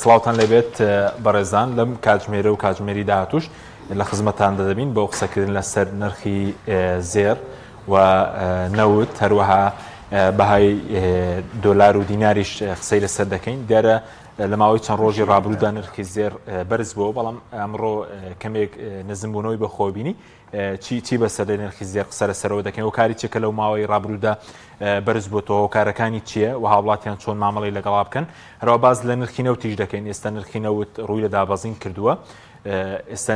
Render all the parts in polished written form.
سڵاوتان لەبێت بەڕێزان لەم کاتژمێرە و کاتژمێری داهاتوش لە خزمەتان دەدەبین بۆ قسەکردن لەسەر نرخی زێر و نەوت هەروەها بەهای دۆلار و دیناریش قسەی لەسەر دەکەین دیارە لە ماوەی چەند ڕۆژی ڕابردوودا نرخی زێر بەرز بووە بەڵام ئەمڕۆ کەمێک نزمبوونەوەی بەخۆبینی چی بەسەر نرخی زێر قسە لەسەرەوە دەکەین و کاری چێکە لەو ماوەی ڕابردوودا بەرز بۆتەوە کارەکانی چییە و هاوڵاتیان چۆن مامەڵی لەگەڵا بکەن هەروە باز لە نرخی نەوتیش دەکەین ئێستا نرخی نەوت ڕووی لە دابەزین کردووە ئێستا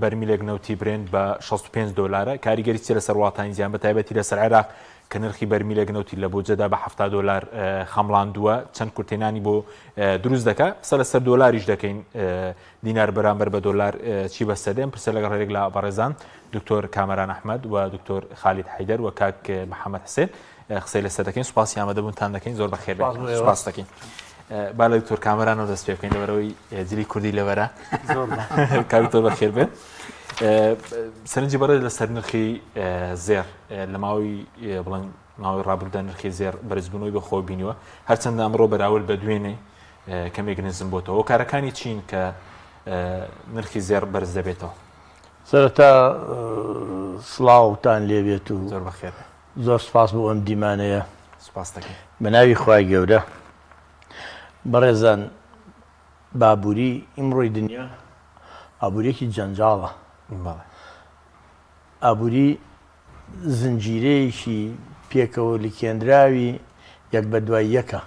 بەرمیلێک نەوتی برێن بە 65 دلارە کاریگەری چی لەسەر وڵاتانی زیان بەتایبەتی لەسەر عێراق کە نرخی بەرمیلێک نەوتی لە بۆجەدا بە 70 دلار خەمڵاندووە چەند کورتێنانی بۆ دروست دەکات لەسەر دۆلاریش دەکەین دینار بەرامبەر بە دۆلار چی بەسەدەم پرسە لەگەڵ ڕێک لە بەڕێزان دکتۆر کامەران ئەحمەد و دکتۆر خالید حەیدەر و کاک محەممەد حسێن قسەی لەسەر دەکەین سوپاسی ئامادەبوونتان دەکەین زۆر بەخێر سوپاس دەکەین با لە دکتۆر کامەرانەوە دەست پێ بکەین لەبەرەوەی جلی کوردی لەبەرە کاکتۆر بەخێر بێت سەرنجی بەڕێ لەسەر نرخی زێر لە ماوەی بڵێن ماوەی ڕابردوودا نرخی زێر بەرزبوونەوەی بەخۆ بینیوە هەرچەندە ئەمڕۆ بەراورد بە دوێنێ کەمێک نزم بۆتەوە و کارەکانی چین کە نرخی زێر بەرز دەبێتەوە سەرەتا سڵاوتان لێبێت و زۆر بەخێر زۆر سپاس بۆ ئەم دیمانەیە سپاس دەکەین بە ناوی خوای گەورە بەڕێزان بابووری ئیمڕۆی دنیا ئابوووریەکی جەنجاڵە ئابووری زنجیرەیەکی پێکەوە لیکێنراوی یەک بە دوای یەکە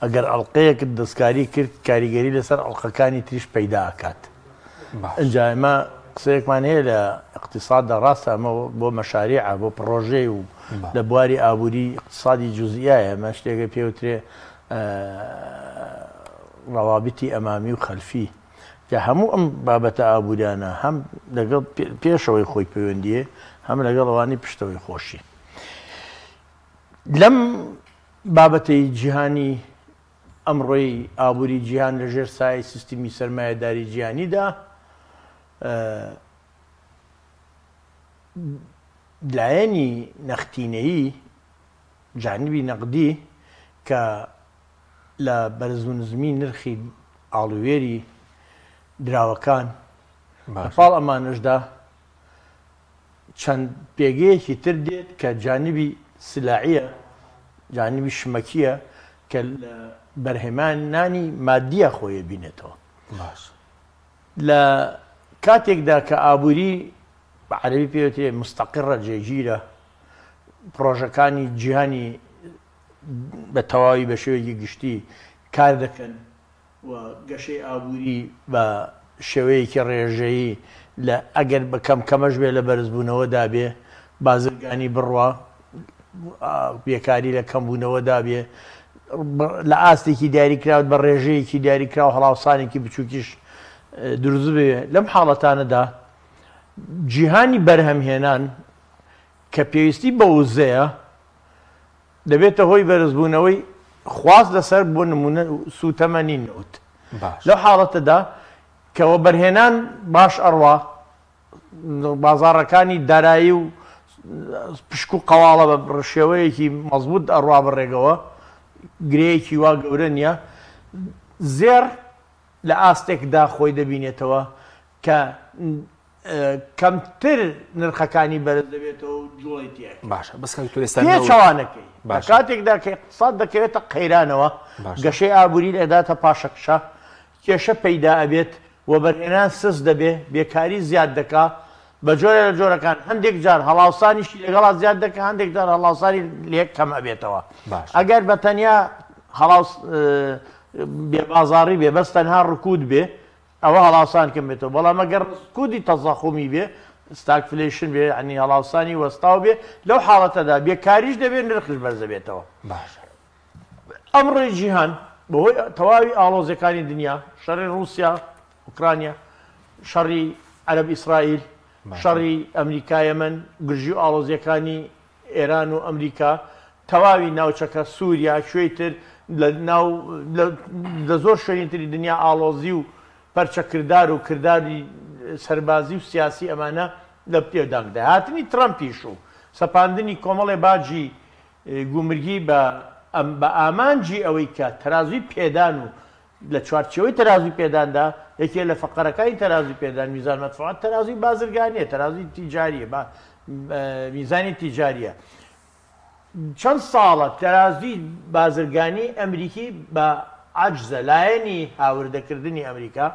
ئەگەر ئەڵلقەیەکت دەستکاری کرد کاریگەری لەسەر ئەڵلقەکانی تریش پەیدا ئەکات ئەنجا ئێمە قسەیەکمان هەیە لە اقتصاددا ڕاستە ئەمە بۆ مەشاریعە بۆ پرۆژەی و لە بواری ئابووری اقتصادی جوزئیایە ئەمە شتێکە پێوترێ ڕەوابیتی ئەمامی و خەلفی کە هەموو ئەم بابەتە ئابووریانە هەم لەگەڵ پێشەوەی خۆی پەیوەندیە هەم لەگەڵ ئەوانی پشتەوەی خۆشی لەم بابەتەی جیهانی ئەمڕۆی ئابووری جیهان لەژێر سای سیستمی سەرمایەداری جیهانیدا لایەنی نەختینەیی جانبی نەقدی کە لە بەرز و نزمی نرخی ئاڵوێری دراوەکان لەپاڵ ئەمانشدا چەند پێگەیەکی تر دێت کە جانبی سلاعیە جانبی شمەکیە کە بەرهێمانانی مادیە خۆیە بینێتەوە لە کاتێکدا کە ئابووری بە عەرەبی پێوتێ مستەقیڕە جێگیرە پرۆژەکانی جیهانی بە تەواوی بە شێوەیەکی گشتی کار دەکەن و گەشەی ئابووری بە شێوەیەکی ڕێژەیی لە ئەگەر بە کەمەش بێ لە بەرزبوونەوەدا بێ بازرگانی بڕوا بێکاری لە کەمبوونەوەدا بێ لە ئاستێکی دیاریکراوت بە ڕێژەیەکی دیاریکراوە هەڵاوسانێکی بچووکیش دروست بێ لەم حاڵەتانەدا جیهانی بەرهەمهێنان کە پێویستی بە وزەیە دەبێتە هۆی بەرزبوونەوەی خواست لەسەر بۆ نمونە سوتەمەنی نەوت لەو حاڵەتەدا کەەوە بەرهێنان باش ئەڕوا بازاڕەکانی دارایی و پشک و قەواڵە بە شێوەیەکی مەزبوط ئەڕوا بەڕێگەوە گرەیەکی وا گەورە نییە زێر لە ئاستێکدا خۆی دەبینێتەوە کە کەمتر نرخەکانی بەرز دەبێتەوە و جوڵی تێک باشە پێچەوانەکەی کاتێکدا کە اقتصاد دەکەوێتە قەیرانەوە گەشەی ئابووری لەداتە پاشەکشە کێشە پەیدا ئەبێت و بەرهێنان سست دەبێ بێکاری زیاد دەکا بە جۆرە لە جۆرەکان هەندێک جار هەڵاوسانیشی لەگەڵا زیاد دەکە هەندێک جار هەڵاوسانی لێک کەم ئەبێتەوە ئەگەر بە تەنیا بێبازاڕی بێ بەس تەنها ڕکود بێ ئەوە هەڵاوسان کەم بێتەوە بەڵام ئەگەر ڕکودی تەزەخومی بێ ستاگفلیشن بێ عنی هەڵاوسانی وەستاو بێ لەو حاڵەتەدا بێکاریش دەبێت نرخش بەرز دەبێتەوە ئەمڕۆی جیهان بەهۆی تەواوی ئاڵۆزەکانی دنیا شەڕی رووسیا ئوکرانیا شەڕی عەرەب ئیسرائیل شەڕی ئەمریکا یەمەن گرژی و ئاڵۆزیەکانی ئێران و ئەمریکا تەواوی ناوچەکە سووریا شوێی تر لە زۆر شوێنی تری دنیا ئاڵۆزی و پەرچەکردار و کردداری سەربازی و سیاسی ئەمانە لە پێدانگدا هاتنی ترەمپیش و سەپاندنی کۆمەڵێ باجی گومرگی بە ئامانجی ئەوەی کە تەرازوی پێدان و لە چوارچەوەی تەرازوی پێداندا یەکێ لە فەقەرەکانی تەرازوی پێدان میزان مەدفوعات تەرازوی بازرگانیە تەرازوی تیجاریە میزانی تیجاریە چەند ساڵە تەرازوی بازرگانی ئەمریکی بە عەجزە لایەنی هاوردەکردنی ئەمریکا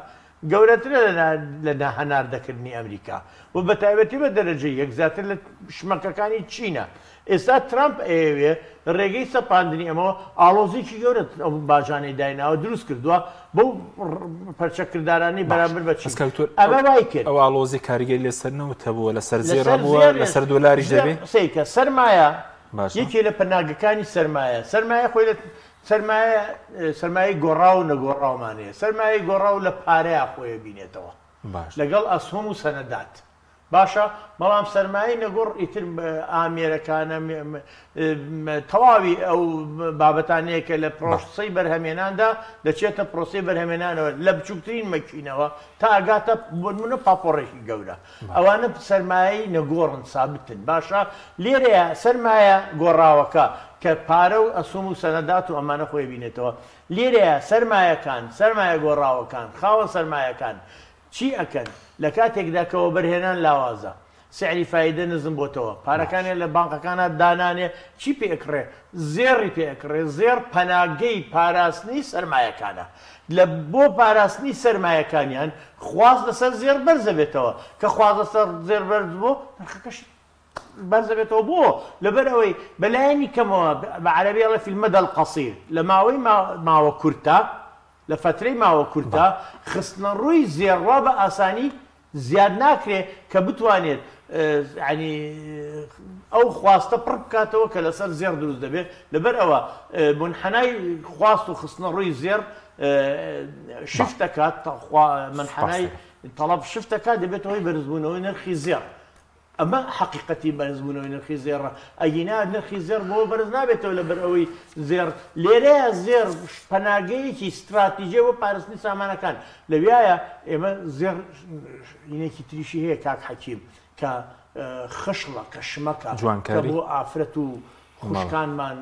گەورەترە لە هەناردەکردنی ئەمریکا و بە تایبەتی بە دەرەجەی یەک زیاتر لە شمەکەکانی چینە ئێستا ترامپ ئەوێ ڕێگەی سەپاندنی ئەمەوە ئاڵۆزێکی گەورە ئەو باژانەی دایناوە دروست کردووە بەو پەرچەکردارانی بەرامبەر بە چین ئەمە وای کرد ئەو ئاڵۆزی کاریگەری لەسەر نەوت هەبووە لەسەر زێڕە بووە لەسەر دۆلاریش دەبێت سەیکە سەرمایە یەکێ لە پەناگەکانی سەرمایە خۆی لە سەرمایە گۆڕاو و نەگۆڕاومانەیە سەرمایە گۆڕاو لە پارەیە خۆیە بینێتەوە لەگەڵ ئەسهۆم و سەنەدات باشە بەڵام سەرمایی نەگۆڕ ئیتر ئامێرەکانە تەواوی ئەو بابەتانەیە کە لە پرۆسەی بەرهەمێناندا دەچێتە پرۆسی بەرهەمێنانەوە لە بچووکترین مەکینەوە تا ئاگاتە بۆنمونە پاپۆڕێکی گەورە ئەوانە سەرمایی نەگۆڕن سابتن باشە لێرەیە سەرمایە گۆڕاوەکە کە پارە و ئەسوم و سەنەدات و ئەمانە خۆی بینێتەوە لێرەیە سەرمایەکان سەرمایە گۆڕاوەکان خاوە سەرمایەکان چی ئەکەن لە کاتێکدا کەەوە بەرهێنان لاوازە سعری فایدە نزم بۆتەوە پارەکانێک لە بانقەکانە دانانێ چی پێکڕێ زێڕی پێکڕێ زێر پەناگەی پاراستنی سەرمایەکانە لە بۆ پاراستنی سەرمایەکانیان خواست لەسەر زێر بەرزە بێتەوە کە خواست لەسەر زێر بەرز بۆ نرخەکەشی بەرزە بێتەوە بۆ لەبەرەوەی بەلایەنی کەمەوە بە عەرەبیڵە فی المەدە القەسیر لە ماوەی ماوە کورتە لە فترەی ماوە کورتە خستنە ڕووی زێڕوا بە ئاسانی زیاد ناکرێ کە بتوانێت ینی ئەو خواستە پڕ بکاتەوە کە لەسەر زێر دروست دەبێت لەبەر ئەوە منحەنای خواست و خستنە ڕووی زێر شفت دەکات منحەنای تەڵەب شفت دەکات دەبێت هۆی بەرزبوونەوەی نرخی زێر ئەمە حقیقەتی بەرزبوونەوەی نرخی زێڕە ئەگینا نرخی زێر بۆ بەرز نابێتەوە لەبەر ئەوەی زێر لێرەیە زێر پەناگەیەکی استراتیژیە بۆ پاراستنی سامانەکان لەوایە ئێمە زێر یەکی تریشی هەیە کاک حەکیم کە خشڵە کە شمەکە کە بۆ ئافرەت و خوشکانمان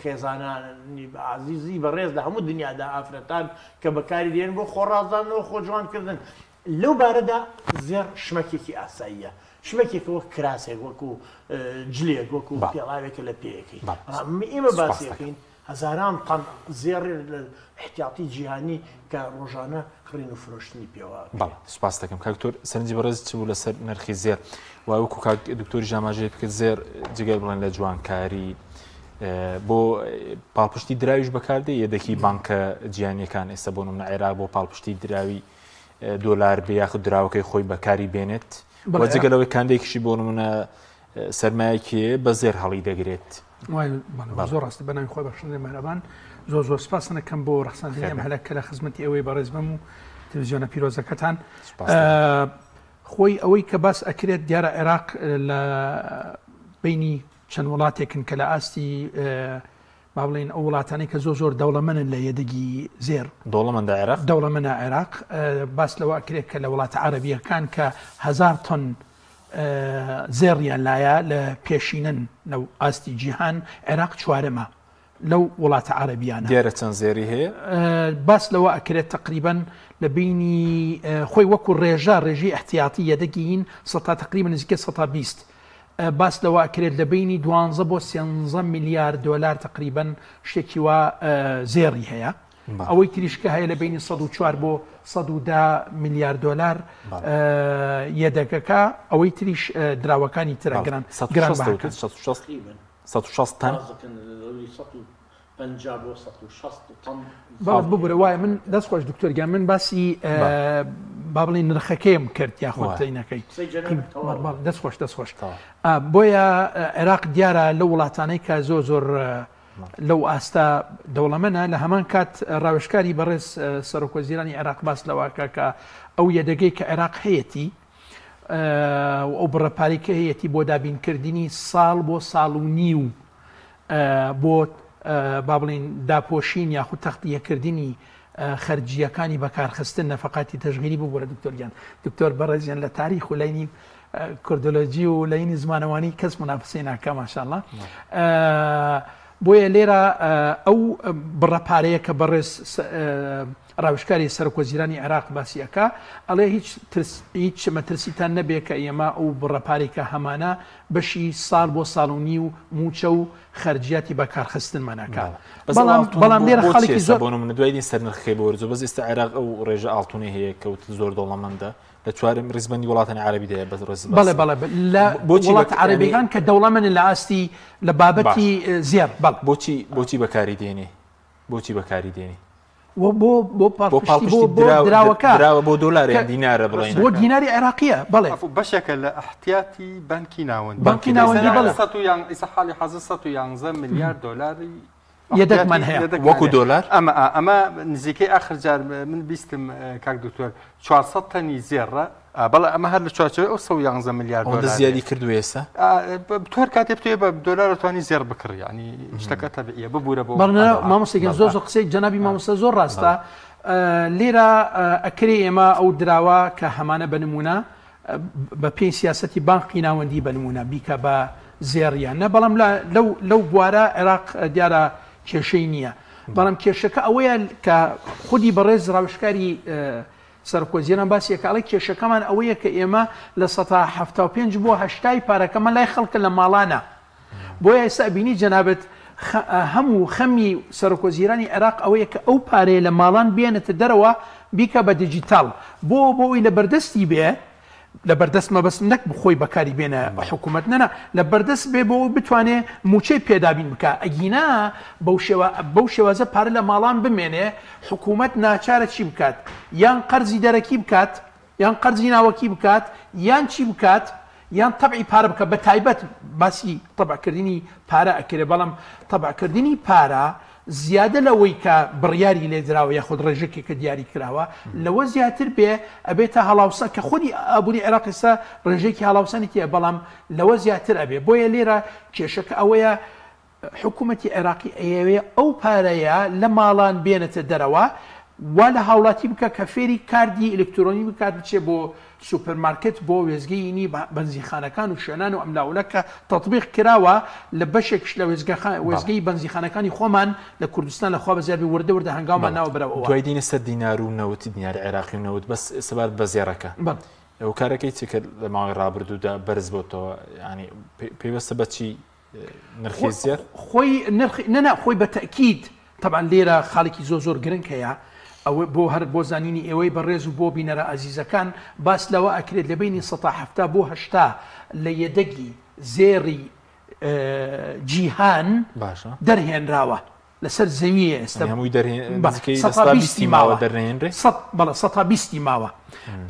خێزانانی عزیزی بەڕێز لە هەموو دنیادا ئافرەتان کە بەکاری دێن بۆ خۆڕازانەوە خۆجوانکردن لەو بارەدا زێر شمەکێکی ئاساییە شمەکێک وەک کراسێک وەکو جلێک وەکو پێڵاوێکە لە پێیەکەی ئێمە باسیەکەین هەزاران تەن زێڕ احتیاطی جیهانی کە ڕۆژانە کڕین و فرۆشتنی پێوە سوپاس دەکەم کاکتۆر سەرنجی بەڕێز چ بوو لەسەر نرخی زێر وەکو دکتۆری ژاماژەیە بکرد زێر جگەر بڵێن لە جوانکاری بۆ پاڵپشتی دراویش بەکاردێ یەدەکی بانکە جیهانیەکان ئێستا بۆ نمونە عێراق بۆ پاڵپشتی دراوی دۆلار بە یاخود دراوەکەی خۆی بەکاری بێنێت وەجگەلەوەی کاندێکیشی بۆ نمونە سەرمایەکی بە زێر هەڵی دەگرێت زۆر ڕاستی بەناوی خۆی بەخشندەی مەهرەبان زۆر سپاس دەکەم بۆ ڕەخساندنی ئەم هەلەکە لە خزمەتی ئەوەی بەڕێز بم و تەلەڤیزیۆنە پیرۆزەکەتان خۆی ئەوەی کە باس ئەکرێت دیارە عێراق لە بینی چەند وڵاتێکن کە لە ئاستی با بڵێن ئەو وڵاتانی کە زۆر دەوڵەمەندن لە یەدەگی زێر دەوڵەمەندە عێراق باس لەوە ئەکرێت کە لە وڵاتە عەرەبیەکان کە 1000 تۆن زێڕیان لایە لە پێشینن لەو ئاستی جیهان عێراق چوارەمە لەو وڵاتە عەرەبیانە دیارە چەند زێری هەیە باس لەوە ئەکرێت تقریبەن لە بینی خۆی وەکو ڕێژەی احتیاطی یەدەگین تقریبا نزیکە 120 باس لەوە ئەکرێت لە بینی 12 بۆ 13 میلیارد دۆلار تقریبا شتێکی وا زێڕی هەیە ئەوەی تریشکە هەیە لە بینی 104 بۆ 110 میلیارد دۆلار یەدەگەکە ئەوەی تریش دراوەکانی ترە گران 160 تن ببوورە وایە من دەستخۆش دکتۆرگیان من باسی با بڵێن نرخەکەیم کرد یاخۆتینەکەی دەستخۆش بۆیە عێراق دیارە لە وڵاتانەی کە زۆر لەو ئاستا دەوڵەمەنە لە هەمان کات ڕاوێژکاری بەڕێز سەرۆکوەزیرانی عێراق باس لەواکە کە ئەو یەدەگەی کە عێراق هەیەی ئەو بڕەپارێکە هەیەی بۆ دابینکردنی ساڵ بۆ ساڵ و نیو بۆ با بڵێن داپۆشین یاخود تەختیەکردنی خەرجیەکانی بەکارخستن نەفقاتی تەژغیری بوو بۆرە دکتۆریان دکتۆر بەڕێزیان لە تاریخ و لەینی کوردۆلۆجی و لەینی زمانەوانی کەس منافسەی ناکە ماشاءالله بۆیە لێرە ئەو بڕەپارەیە کە بەڕێز ڕاوشکاری سەرۆکوەزیرانی عێراق باسیەکە ئەڵێ هیچ مەترسیتان نەبێ کە ئێمە ئەو بڕەپارێکە هەمانە بەشی ساڵ بۆ ساڵونی و موچە و خەرجیاتی بەکارخستنمانەکە بەڵام لێرە خەڵکی زۆر بۆ من دوای دین سەرنرخی بۆ وەرزۆ بەس ئێستا عێراق ئەو ڕێژە ئاڵتونی هەیە کەوت زۆر دەوڵەمەندە لە چوارم ڕیزبەندی وڵاتانی عەرەبیدایە بە ڕێز بەڵێ لە وڵات عەرەبیەکان کە دەوڵەمەند لە ئاستی لە بابەتی زێر بۆچی بەکاری دێنێ بۆچی بەکاری دێنێ بۆ دراوەکە بۆ دۆلار دینارە بڵێن بۆ دیناری عێراقیە بەڵێ بەشێکە لە احتیاتی بانکی ناوەندی بانکی ناوەندی بڵێ حالی حەزە 111 ملیار دۆلاری یەدەکمان هەیە وەکو دۆلار ئەمە نزیکەی ئاخر جار من بیستم کاک دکتۆر 400 تەنی زێڕە بەڵێ ئەمە هەر لە چوارچەوەی ئەو 111 ملیار دۆلار زیادی کردو ئێستا تۆر کاتێ بتوێ بە دۆلار توانی زێر بکڕ ینی شتەکە تەبعیە ببوورە بۆ مامۆستاگەن زۆر قسەی جەنابی مامۆستا زۆر ڕاستە لێرە ئەکرێ ئێمە ئەو دراوە کە هەمانە بنمونە بە پێی سیاسەتی بانقی ناوەندی بنمونە بیکە بە زێڕیان نە بەڵام لەو بوارە عێراق دیارە کێشەی نییە بەڵام کێشەکە ئەوەیە کە خودی بەڕێز ڕاوشکاری سەرۆکوەزیران باسیەکەڵی کێشەکەمان ئەوەیە کە ئێمە لە 1975 بۆ 80 پارەکەمە لای خەڵکە لە ماڵانە بۆیە ئێستا بینی جەنابەت هەموو خەمی سەرۆکوەزیرانی عێراق ئەوەیە کە ئەو پارەیە لە ماڵان بێنێتە دەرەوە بیکە بە دیجیتال بۆی لە بەردەستی بێ لە بەردەست مەبەست نەک بخۆی بەکاری بێنە حکوومەت نەنا لە بەردەست بێ بۆ بتوانێ موچەی پێدابین بکە ئەگینا بەو شێوازە پارە لە ماڵان بمێنێ حکوومەت ناچارە چی بکات یان قەرزی دەرەکی بکات یان قەرزی ناوەکی بکات یان چی بکات یان تەبعی پارە بکە بە تایبەت باسی تەبعکردنی پارە ئەکرێ بەڵام تەبعکردنی پارە زیادە لەوەی کە بڕیاری لێدراوە یاخود ڕێژێکی کە دیاری کراوە لەوە زیاتر بێ ئەبێتە هەڵاوسە کە خودی ئابووری عێراقیستا ڕێژێکی هەڵاوسانی تێ بەڵام لەوە زیاتر ئەبێ بۆیە لێرە کێشەکە ئەوەیە حکوومەتی عێراقی ئەیەوێ ئەو پارەیە لە ماڵان بێنێتە دەرەوە وا لە هاوڵاتی بکە کە فێری کاردی ئلکترۆنی بکات بچێ بۆ سوپەرمارکت بۆ وێزگەیی بەنزیخانەکان و شوێنان و ئەملاولەکە تەطبیق کراوە لە بەشێکش لە وێزگەی بەنزیخانەکانی خۆمان لە کوردستان لەخوا بەزیابی وردە هەنگاومان ناوە برەوە دوای دینە سەر دینار و نەوتی دیناری عێراقی و نەوت بەس سەبات بە زێڕەکە ئەو کارەکەی چکرد لە ماوەی ڕابردوودا بەرز بۆتەوە ینی پێوەستە بەچی نرخی زێر خۆی بە تەکید طبعا لێرە خاڵێکی زۆر گرنگ هەیە ئەوە بۆ هەر بۆ زانینی ئێوەی بەڕێز و بۆ بینەرە ئازیزەکان باس لەوە ئەکرێت لە بینی 170 بۆ 80 لە یەدەگی زێڕی جیهان دەرهێنراوە لەسەر زەویە ئێستا بەڵە 120 ماوە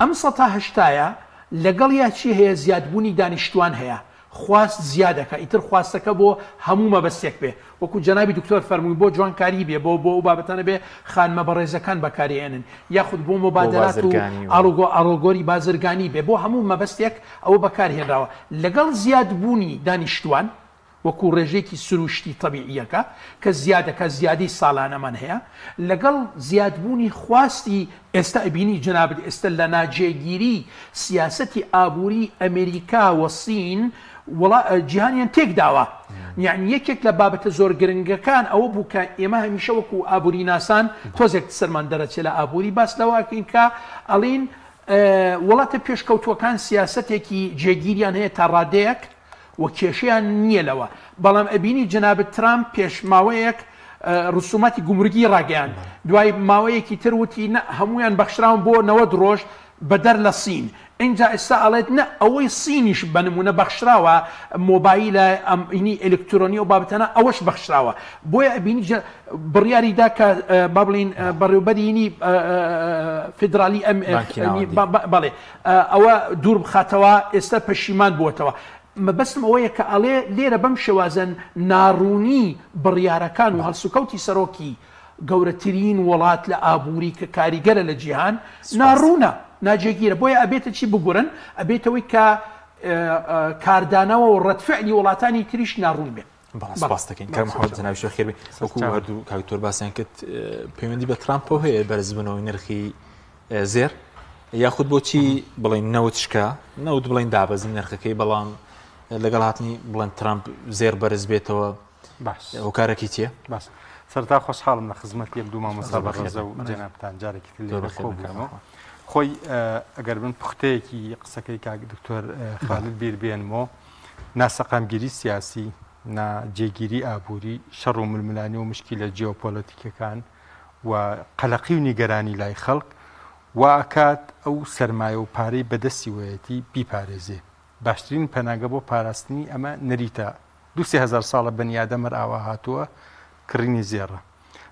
ئەم 180 لەگەڵ یاچی هەیە زیادبوونی دانیشتوان هەیە خواست زیادەکە ئیتر خواستەکە بۆ هەموو مەبەستێک بێ وەکو جەنابی دکتۆر فەرمووی بۆ جوانکاری بێ بۆ بابەتانە بێ خانمە بەڕێزەکان بەکارێنن یاخود بۆ مۆبادلات و ئاڵۆگۆری بازرگانی بێ بۆ هەموو مەبەستێک ئەوە بەکارهێنراوە لەگەڵ زیادبوونی دانیشتوان وەکو ڕێژێکی سروشتی طبیعیەکە کە زیادەکە زیادی ساڵانەمان هەیە لەگەڵ زیادبوونی خواستی ئێستا ئەبینی جەنابەت ئێستا لە ناجێگیری سیاسەتی ئابووری ئەمریکا و سین جیهانیان تێک داوە یعنی یەکێک لە بابەتە زۆر گرنگەکان ئەوە بوو کە ئێمە هەمیشە وەکو ئابووری ناسان تۆزێک سەرمان دەرەچێت لە ئابووری باس لەوەکەین کە ئەڵین وڵاتە پێشکەوتوەکان سیاسەتێکی جێگیریان هەیە تا ڕادەیەک و کێشیان نییە لەوە بەڵام ئەبینی جەنابەت ترامپ پێشماوەیەک ڕسوماتی گومرگی ڕاگەیان دوای ماوەیەکی تروتی هەمویان بەخشراون بۆ 90 ڕۆژ بەدەر لە سین اینجا ئێستا ئەڵێت نە ئەوەی سینیش بنمونە بەخشراوە مۆبایلە ئەمینی ئلکترۆنی و بابەتەنە ئەوەش بەخشراوە بۆیە ئەبینی بڕیاریدا کە با بڵین بەڕێوبەرینی فدرالی بەڵێ ئەوە دوور بخاتەوە ئێستا پەشیمان بووەتەوە مەبەستم ئەوەیە کە ئەڵێ لێرە بەم شێوازن ناڕوونی بڕیارەکان و هەڵسوکەوتی سەرۆکی گەورەترین وڵات لە ئابووری کە کاریگەرە لە جیهان ناڕوونە ناجێگیرە بۆیە ئەبێتە چی بگورن ئەبێتەوەی کە کاردانەوە و ڕەتفعلی وڵاتانی تریش ناڕوون بێ باس دەکەین کار محەممەد جەنابی شێخ خێر بێ وەکو هەردوو کاکتۆر باسییان کرد پەیوەندی بە ترامپەوە هەیە بەرزبوونەوەی نرخی زێر یاخود بۆچی بڵین نەوت شکا نەوت بڵین دابەزین نرخەکەی بەڵام لەگەڵ هاتنی بڵند ترامپ زێر بەرز بێتەوە باش ئەو کارێکی چییە؟ باش سەرتا خۆشحاڵم لە خزمەت یەک دوو مامۆستا بەڕێزە و جەنابتان جارێکی تر لێرە کۆبوومەوە. خۆی ئەگەر بن پوختەیەکی قسەکەی کاک دکتۆر خالد بیر بێنمەوە ناسەقامگیری سیاسی، جێگیری ئابووری، شەڕ و ململانی و مشکلە جیۆپۆلیتیکەکان و قەلەقی و نیگەرانی لای خەڵک واکات ئەو سەرمایە و پارەی بەدەستی وەیەتی بیپارێزێ. باشترین پەناگە بۆ پاراستنی ئەمە نەریتە 2000 ساڵە بەنیادەمەر ئاوا هاتووە کڕینی زێڕە.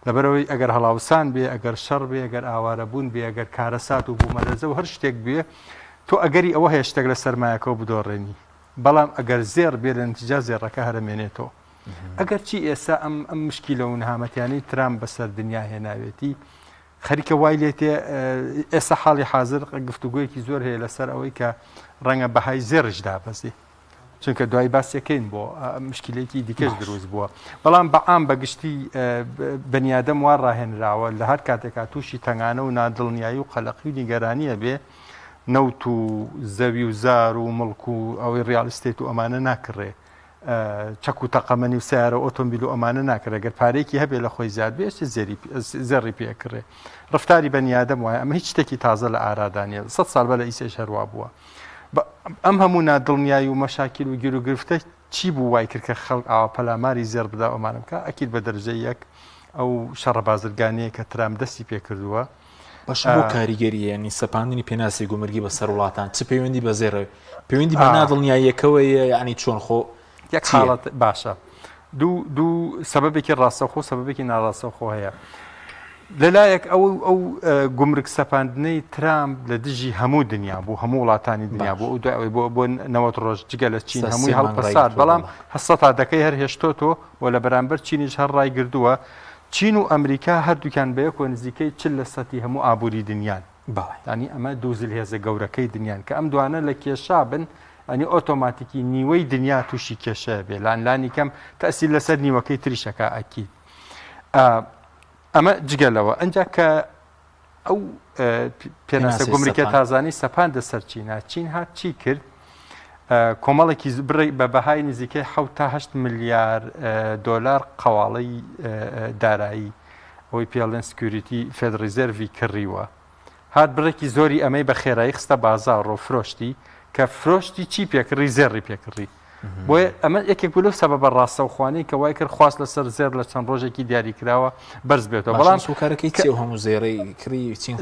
لەبەرەوەی ئەگەر هەڵاوسان بێ، ئەگەر شەڕ بێ، ئەگەر ئاوارەبوون بێ، ئەگەر کارەسات و بوومەلەرزە و هەر شتێک بێ، تۆ ئەگەری ئەوە هەیە شتێک لە سەرمایەکەەوە بدۆڕێنی. بەڵام ئەگەر زێر بێ لە نتیجا زێڕەکە هەرمێنێتەوە. ئەگەر چی ئێستا ئەم مشکیلە و نەهامەتیانەی ترام بەسەر دنیا هێناوێتی خەریکە وای لێتێ ئێستا حاڵی حاضر گفتوگویەکی زۆر هەیە لەسەر ئەوەی کە ڕەنگە بەهای زێڕش دابەزێ، چونکە دوای باسیەکەین بۆ مشکلێکی دیکەش دروست بووە. بەڵام بەعام بەگشتی بەنیادەم وا ڕاهێنراوە لە هەر کاتێکا تووشی تەنگانە و نادڵنیایی و قەلەقی و نیگەرانیە بێ، نەوت و زەوی و زار و مڵک و ئەوەی ڕیالیستێت و ئەمانە ناکڕێ، چەک و تەقەمەنی و سیارە ئۆتۆمبیل و ئەمانە ناکرێت. گەر پارێکی هەبێ لە خۆی زیاد بێ زێڕی پێکڕێ. ڕفتاری بەنیادەم وایە ئەمە هیچ شتێکی تازە لە ئارادانیە 100 ساڵ بە لە ئیسێش هەروە بووە. ئەم هەموو نادڵنیایی و مەشاکیل و گیر و گرفتە چی بوو وای کرد کە خەڵک ئاوا پەلاماری زێر بدا ئەمانە بکە؟ ئەکید بە دەرەجەی یەک ئەو شەڕە بازرگانیە کە ترام دەستی پێکردووە. باش بۆ کاریگەریە ینی سەپاندنی پێناسی گومرگی بەسەر وڵاتان چ پەیوەندی بە زێڕەوەی پەیوەندی بە نادڵنیاییەکەوەیە، یعنی چۆن خۆ یەک حاڵەت باشە. دوو سەبەبێکی ڕاستەوخۆ سەبەبێکی ناڕاستەوخۆ هەیە. لەلایەک ئەو گومرگ سەپاندنەی ترامپ لە دژی هەموو دنیا بوو، هەموو وڵاتانی دنیا بوو و دوای بۆ 90 ڕۆژ جگە لە چین هەمووی هەڵپەسات، بەڵام هەستا دەکەی هەر هێشتۆتۆ و لە بەرامبەر چینیش هەر ڕای گردووە. چین و ئەمریکا هەردووکیان بەیەک و نزیکەی 40% هەموو ئابووری دنیان. ینی ئەمە دوو زلهێزە گەورەکەی دنیان کە ئەم دوانە لە کێشا بن، ئەنی ئۆتۆماتیکی نیوەی دنیا تووشی کێشە بێ، لانی کەم تەسیل لەسەر نیوەکەی تریشەکە ئەکی. ئەمە جگەلەوە ئەنج کە ئەو پێناسە گومرگە تازانی سەپاندە سەر چینە، چین هات چی کرد؟ کۆمەڵێکی بە بەهای نزیکەی 7 تا 8 ملیار دۆلار قەواڵەی دارایی ئەوەی پێڵێن سکیوریتی فێدریزەروی کڕیوە. هات بڕێکی زۆری ئەمەی بە خێرایی خستە بازار ڕۆ فرۆشتی کە فرۆشتی چی پێکڕی؟ زێڕی پێکڕی. بۆیە ئەمە یەکێک بلو سەبەبە ڕاستەوخوانی کە وای کرد خواست لەسەر زێر لە چەند ڕۆژێکی دیاریکراوە بەرز بێتەوە. بەڵام سوکارەکەی چی هەموو زێڕەی کڕی چین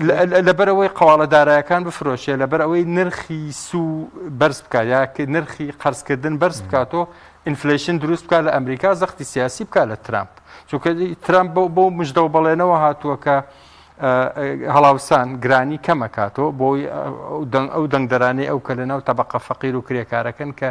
لەبەرەوەی قەواڵە دارایەکان بفرۆشێ، لەبەرەوەی نرخی سوو بەرز بکات یا نرخی قەرزکردن بەرز بکاتەوە، ئینفلیشن دروست بکات لە ئەمریکا، زەختی سیاسی بکات لە ترامپ. چونکە ترامپ بۆ مژدە و بەڵێنەوە هاتووە کە هەڵاوسان گرانی کەمەکاتەوە بۆی ئەو دەنگدەرانەی ئەو کە لەناو تەبەقە فەقیر و کرێکارەکەن کە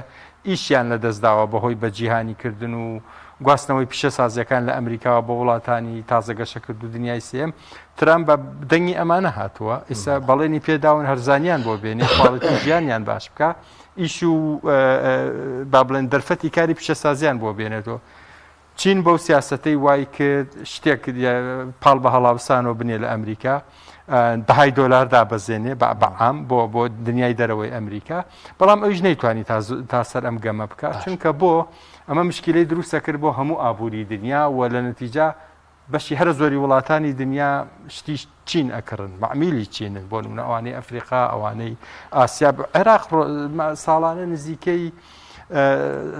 ئیشیان لە دەستداوە بەهۆی بەجیهانیکردن و گواستنەوەی پیشە سازیەکان لە ئەمریکاوە بۆ وڵاتانی تازەگەشەکرد و دنیای سێم. ترامپ بە دەنگی ئەمانە هاتووە، ئێستا بەڵێنی پێداون هەرزانیان بۆ بێنێ، خاڵەتی ژیانیان باش بکە، ئیش و با بڵێن دەرفەتی کاری پیشە سازیان بۆ بێنێتەوە. چین بەو سیاسەتەی وای کرد شتێک پاڵ بە هەڵاوسانەوە بنێ لە ئەمریکا، دەهای دۆلار دابەزێنێ بەعام بۆ دنیای دەرەوەی ئەمریکا، بەڵام ئەویش نەیتوانی تا سەر ئەم گەمە بکات، چونکە بۆ ئەمە مشکلەی دروستە کرد بۆ هەموو ئابووری دنیا و لە نەتیجا بەشی هەر زۆری وڵاتانی دنیا شتی چین ئەکردن، معمیلی چینن، بۆ نمونە ئەوانەی ئەفریقا، ئەوانەی ئاسیا. عێراق ساڵانە نزیکەی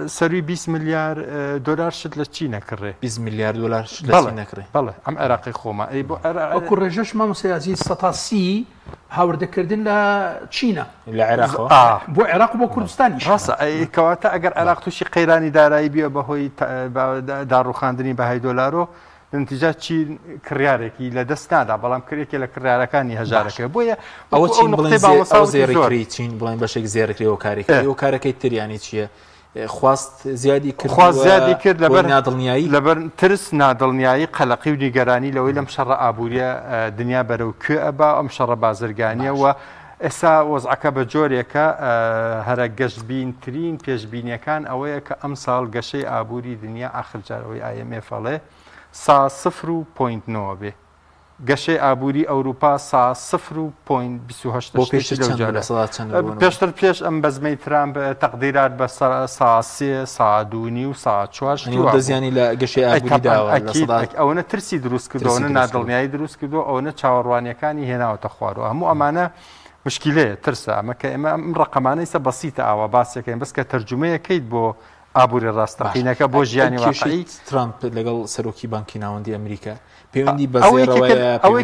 سەروی 20 میلیار دۆلار شت لە چی نەکڕێ، 20 میلیارد دلار شت لە چی نەکڕێ. بەڵێ ئەم عێراقی خۆمە وەکو ڕێژەش مامۆستایازی 130 هاوردەکردن لە چینە لە عێراقەوە بۆ عێراق و بۆ کوردستانی. ڕاستە کەواتە ئەگەر عێراق تووشی قەیرانی دارایی بیە بەهۆی داڕوخاندنی بەهای دۆلارۆ، نتیجا چین کڕیارێکی لە دەست نادا، بەڵام کرێکی لە کڕیارەکانی هەژارەکە. بۆیە ئەوە چین بڵێن زێڕی چین بڵێن بەشێک زێڕکرێەوە کارێکی ئەو کارەکەی تریانی چییە؟ خواست زیادی کرد لەبەر نادڵنیایی، لەبەر ترس نادڵنیایی، قەلەقی و نیگەرانی لەوەی لەم شەڕە ئابووریە دنیا بەرەو کوێ ئەبا، ئەم شەڕە بازرگانیە و ئێستا وەزعەکە بە جۆرێکە هەرە گەشتبینترین پێشبینیەکان ئەوەیە کە ئەم ساڵ گەشەی ئابووری دنیا ئاخر جارەوەی IMF فەڵێ 0.9 بێ، گەشەی ئابووری ئەوروپا سا 0.28 پێشتر پێش ئەم بەزمەی ترامپ تەقدیرات بە سا 3 سا 2.5 و سا 4 دەزیانی لە گەشەی ئابووری داوە ئەوەنە ترسی دروست کردەوەنە نادڵنیایی دروست کردو ئەوەنە چاوەڕوانیەکانی هێناوەتە خوارەوە هەموو ئەمانە مشکلەیە ترسە ئەمە کە ئێمە ئەم ڕقەمانەی سە بەسیتە ئاوا باسیەکەین بەس کە تەرجمەیەکەیت بۆ ئابووری ڕاستەقینەکە بۆ ژیانی واقعی ترامپ لەگەڵ سەرۆکی بانکی ناوەندی ئەمریکا پەیوەندی بەزێرەوەی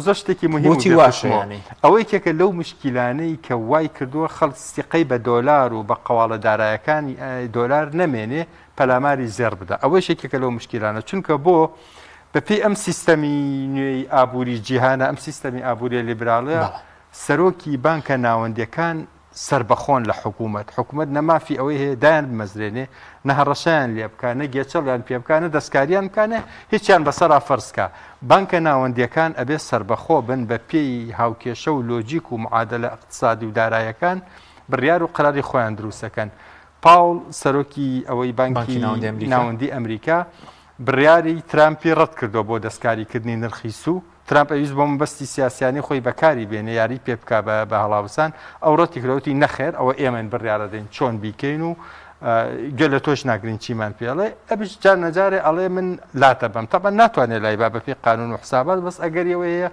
زۆر شتێکی مهمی واشیانی ئەوەی کێکە لەو مشکلانەی کە وای کردووە خەڵک سیقەی بە دۆلار و بە قەواڵە دارایەکانی دۆلار نەمێنێ پەلاماری زێر بدە ئەوەی شێکێکە لەو مشکلانە چونکە بۆ بەپێی ئەم سیستەمی نوێی ئابووری جیهانە ئەم سیستەمی ئابووری لیبراڵەیە سەرۆکی بانکە ناوەندیەکان سربەخۆن لە حکوومەت نەمافی ئەوەی هەیە دایان بمەزرێنێ نەهەڕەشیان لێ بکە نەگێچەڵیان پێ بکانە دەستکاریان بکانە هیچیان بەسەرا فەرزکە بانکە ناوەندیەکان ئەبێ سربەخۆ بن بە پێی هاوکێشە و لۆجیک و معادلە اقتصادی و دارایەکان بڕیار و قراری خۆیان دروستەکەن پاول سەرۆکی ئەوەی بانکی ناوەندی ئەمریکا بڕیاری ترامپی ڕەت کردو بۆ دەستکاریکردنی نرخی سوو ترامپ ئەویست بۆ مەبەستی سیاسیانی خۆی بەکاری بێنێ یاری پێ بکە بە هەڵاوسان ئەو ڕەتی کرەوتی نەخێر ئەوە ئێمەن بڕیارە دەین چۆن بیکەین و گوێ لە تۆش ناگرین چیمان پێڵێ ئەبش جار نەجارێ ئەڵێ من لاتە بەم تەبەن ناتوانێت لای با بەپێی قانون و حسابات بەس ئەگەر ئەوە هەیە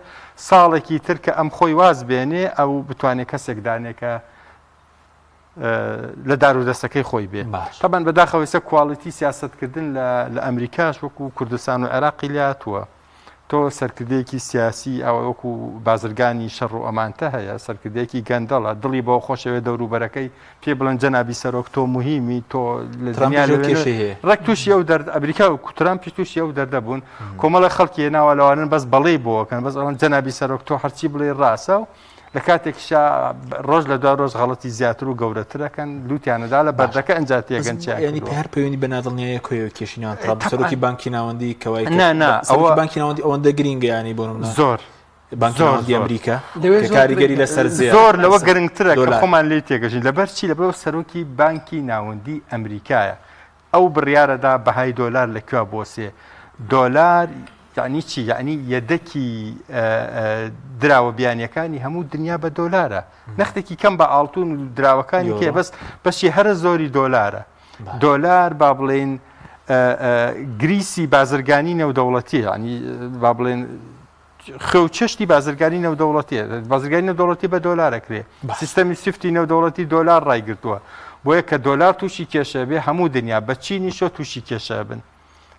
ساڵێکی تر کە ئەم خۆی واز بێنێ ئەو بتوانێت کەسێک دانێکە لە دار و دەستەکەی خۆی بێ تەبەن بەداخەوەی سە کواڵیتی سیاستکردن لە ئەمریکاش وەکو کوردستان و عێراقی لاتووە تۆ سەرکردەیەکی سیاسی ئەوە وەکو بازرگانی شەڕ و ئەمانتە هەیە سەرکردەیەکی گەندەڵە دڵی بۆ خۆشەوێ دەوروبەرەکەی پێ بڵند جەنابی سەرۆک تۆ مهمی تۆ ڕێک تووشی ئەو دەرد ئەمریکا و کوترامپی تووشی ئەو دەردەبوون کۆمەڵە خەڵکی ناوە لەوانن بەس بەڵێ بۆکەن بەس ئەوەن جەنابی سەرۆک تۆ هەرچی بڵێ ڕاستە و لە کاتێکشا ڕۆژ لە دو ڕۆژ غەڵەتی زیاتر و گەورەترەکەن لوتیانەدا لە بەردەکە ئەنجاتیەگەن ینی پێر پەیوەندی بە نادڵنیایە کۆی کێشینیان سەرۆکی بانکی ناوەندی کەوای ئەوە بانکی ناوەندی ئەوەندە گرینگە ینی بۆ زۆر بانکی ناوەندی ئەمریکا کاریگەری لەسەر زۆر لەوە گەرنگترە کە خۆمان لێ تێگەژین لەبەر چی لەبەر سەرۆکی بانکی ناوەندی ئەمریکایە ئەو بڕیارەدا بەهای دۆلار لەکوێ بۆسێ دۆلار یعنی چی یعنی یەدەکی دراوە بیانیەکانی هەموو دنیا بە دۆلارە نەختێکی کەم بە ئاڵتون و دراوەکانی کێ بەس بەشی هەرە زۆری دۆلارە دۆلار با بڵێن گریسی بازرگانی نێودەوڵەتی ینی با بڵێن خەوچەشتی بازرگانی نێودەوڵەتیە بازرگانی نێودەوڵەتی بە دۆلارەکرێ سیستەمی سفتی نێودەوڵەتی دۆلار ڕایگرتووە بۆیە کە دۆلار تووشی کێشە بێ هەموو دنیا بە چینی شۆ تووشی کێشە بن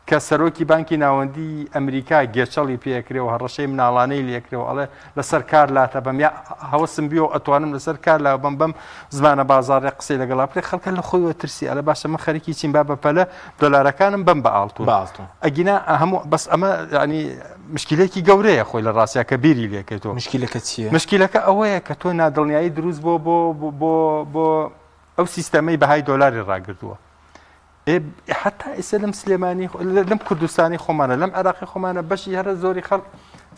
کە سەرۆکی بانکی ناوەندی ئەمریکا گێچەڵی پێکرێەوە هەڕەشەی مناڵانەی لێکرێەوە ئەڵێ لەسەر کار لاتە بەم یا هەوسم بیەوە ئەتوانم لەسەر کار لا بەم زمانە بازاڕێ قسەی لەگەڵا پێ خەڵکە لە خۆیوە ترسی ئەلە باشە من خەریکی چین با بەپەلە دۆلارەکانم بەم بە ئاڵتون ئەگینا هەموو بەس ئەمە ینی مشکلێکی گەورەیە خۆی لە ڕاستیا کە بیری لێکێتەوە مشکلەکە چییە؟ مشکلەکە ئەوەیە کە تۆ نادڵنیایی دروست بۆ ئەو سیستەمەی بەهای دۆلاری ڕاگرتووە حتا ئێستا لەم سلێمانی لەم کوردستانی خۆمانە لەم عێراقی خۆمانە بەشی هەرە زۆری خەڵک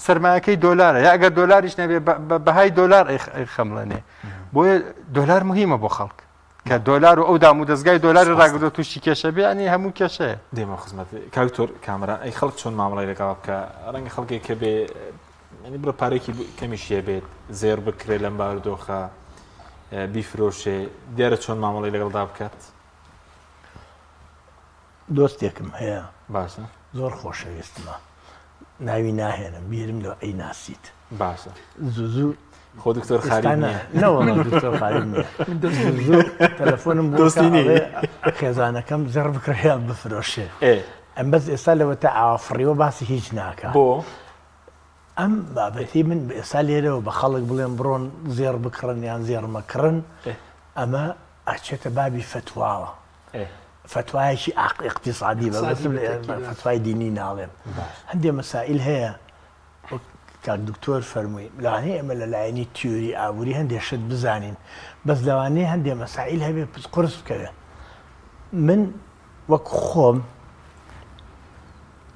سەرمایەکەی دۆلارە یا ئەگەر دۆلاریش نەبێ بەهای دۆلار خەمڵێنێ بۆیە دۆلار مهمە بۆ خەڵک کە دۆلار و ئەو دام و دەستگای دۆلاری ڕاگرتووە تووشی کێشە بێ ئەنی هەموو کێشەیە دێمە خزمەت کاکتۆر کامران ئەی خەڵک چۆن مامەڵای لەگەڵ بکە ڕەنگە خەڵکێک کە بێ ینی بڕە پارێکی کەمیشیە بێت زێر بکرێت لەم بارودۆخە بیفرۆشێ دیارە چۆن مامەڵی لەگەڵدا بکات دۆستێکم هەیە باشە زۆر خۆشەویستمە ناوی ناهێنم بیرم لە ئەی ناسیت باشە زوو خۆ دکتۆر خالی نەوەڵ دکتۆر خالی زوو تەلەفۆنم بۆ خێزانەکەم زەر بکڕیان بفرۆشێ ئەم بەس ئێستا لەوە تا ئافڕیوە باسی هیچ ناکە بۆ ئەم بابەتی من ئێستا لێرەوە بە خەڵک بڵێن بڕۆن زێر بکڕن یان زێڕمەکڕن ئەمە ئاچێتە بابی فتواوە فتوایەکی اقتصادی بەبستم فتوای دینی ناڵێم هەندێک مەسائل هەیە کاک دکتۆر فەرمووی لەوانەیە ئەمە لەلایەنی تیۆری ئابووری هەندێک شت بزانین بەس لەوانەیە هەندێک مەسائل هەبێ قرس بکەوێت من وەک خۆم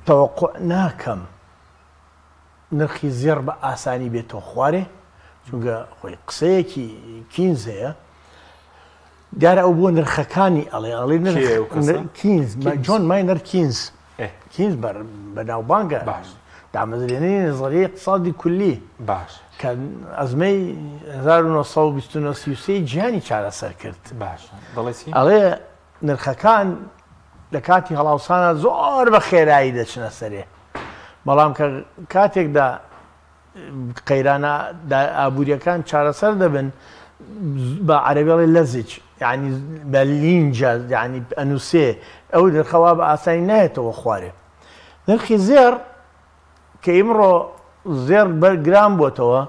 تەوەقع ناکەم نرخی زێڕ بە ئاسانی بێتەوە خوارێ چونکە خۆی قسەیەکی کینز هەیە دیارە ئەو بۆ نرخەکانی ئەڵێ کینز جۆن ماینەر کینز بەناوبانگە دامەزرێنەی نظریەی اقتصادی کولی باش کە ئەزمەی 1933 جیهانی چارەسەر کرد باش دەڵێ ئەڵێ نرخەکان لە کاتی هەڵاوسانە زۆر بە خێرایی دەچنە سەرێ بەڵام کە کاتێکدا قەیرانە ئابوووریەکان چارەسەر دەبن بە عەرەبیڵی لەزج یعنی بە لینجە یعنی ئەنووسێ ئەو نرخەوا بە ئاسانی نایێتەوە خوارێ نرخی زێر کە ئیمڕۆ زێر بەرگرام بۆتەوە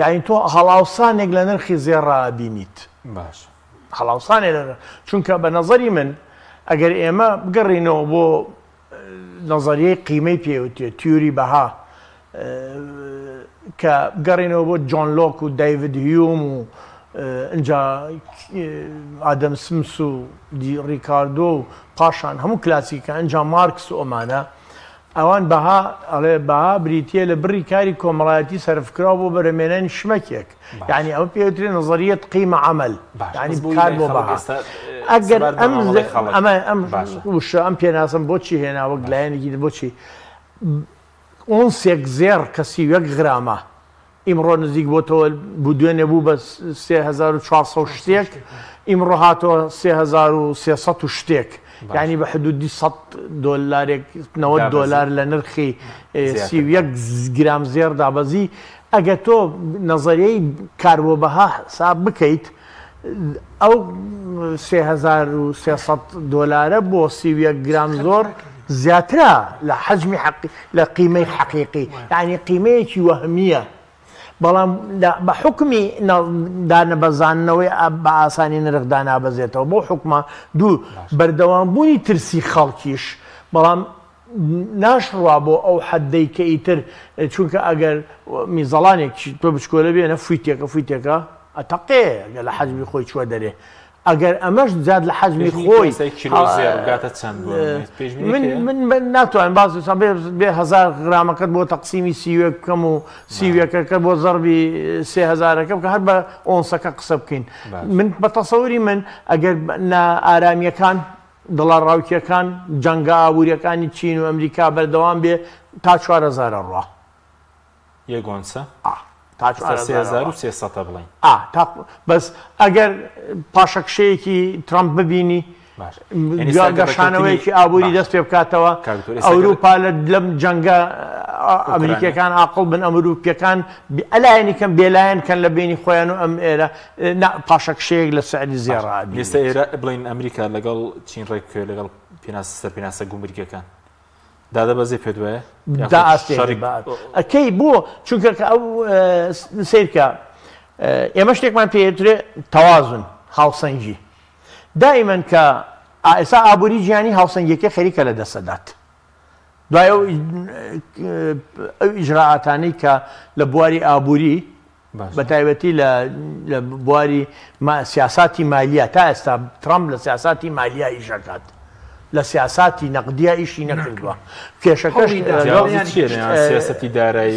یعنی تۆ هەڵاوسانێک لە نرخی زێر ڕابینیت باش هەڵاوسانێک چونکە بە نەزەری من ئەگەر ئێمە بگەڕینەوە بۆ نەزەریەی قیمەی پێوتێ تیوری بەها کە بگەڕینەوە بۆ جۆن لۆک و دایڤید هیوم و اینجا ئادەم سمس و ریکاردۆ و پاشان هەموو کلاسیکە ئەنجا مارکس و ئەمانە ئەوان بەها ئەڵێ بەها بریتە لە بڕی کاری کۆمەڵایەتی سەرفکراوە بۆ بەرەمێنانی شمەکێک یعنی ئەوە پێوترێ نظریەت قیمە عمل یعنی بکار بۆ بەها ئەگەر ئەم پێناسم بۆچی هێناوە لایەنێکی بۆچی ئۆنسێک زێر کەسی 1 غرامە ئیمڕۆ نزیک بۆتەوە بوو دوێنێ بوو بە 3400 شتێک ئیمڕۆ هاتەوە 3300 شتێک یعنی بە حدودی 100 دۆلارێک 90 دۆلار لە نرخی 31 گرام زێر دابەزی ئەگە تۆ نەزەریەی کاربۆ بەها حساب بکەیت ئەو 3300 دۆلارە بۆ 31 گرام زۆر زیاترە لە حەجمی لە قیمەی حەقیقی یعنی قیمەیەکی وەهمیە بەڵام بە حکمی دانەبەزانەوەی بە ئاسانی نرخ دانابەزێتەوە بۆ حکومە دوو بەردەوامبوونی ترسی خەڵکیش بەڵام ناشڕوا بۆ ئەو حەدەی کە ئیتر چونکە ئەگەر میزەڵانێک تۆ بچکۆلە بێنە فویتێکە ئەتەقێ لە حەجمی خۆی چوە دەرێ ئەگەر ئەمەش زیاد لە حەجمی خۆی من ناتوانم باز بێ 1000 غرامەکەت بۆ تەقسیمی سیوێک بکەم و سیوێکەکە بۆ زەربی 3000ەکە بکە هەر بە ئۆنسەکە قسە بکەین من بە تەسەوری من ئەگەر ئارامیەکان دڵار ڕاوکیەکان جەنگە ئابوووریەکانی چین و ئەمریکا بەردەوام بێ تا 4000 ڕوا یەگۆنسە تا 3300 بڵین بەس ئەگەر پاشەکشەیەکی ترامپ ببینی گەشانەوەیەکی ئابووری دەست پێ بکاتەوە ئەوروپا لەم جەنگە ئەمریکیەکان عاقڵ بن ئەمروپیەکان ئەلایەنیکەم بێلایەن کەن لە بینی خۆیان و ئەم ئێرە پاشەکشەیەک لە سعری زێڕابی ئێستا ئێرە بڵین ئەمریکا لەگەڵ چین ڕێککوێ لەگەڵ پێناسە گومرگەکان دادەبەزێ پێ دوایە ئەکەی بۆ چونکە ئەو سیرکە ئێمە شتێکمان پێێترێ تەوازن هاوسەنگی دائیمەن کە ئێستا ئابووری گیانی هاوسەنگیەکە خەریکە لە دەسەدات دوای ئەو ئیجراعاتانەی کە لە بواری ئابووری بە تایبەتی لە بواری سیاساتی مالیە تا ئێستا ترامپ لە سیاساتی مالیە ئیشەکات لە سیاساتی نەقدیە ئیشی نەکردووە کێشەکەش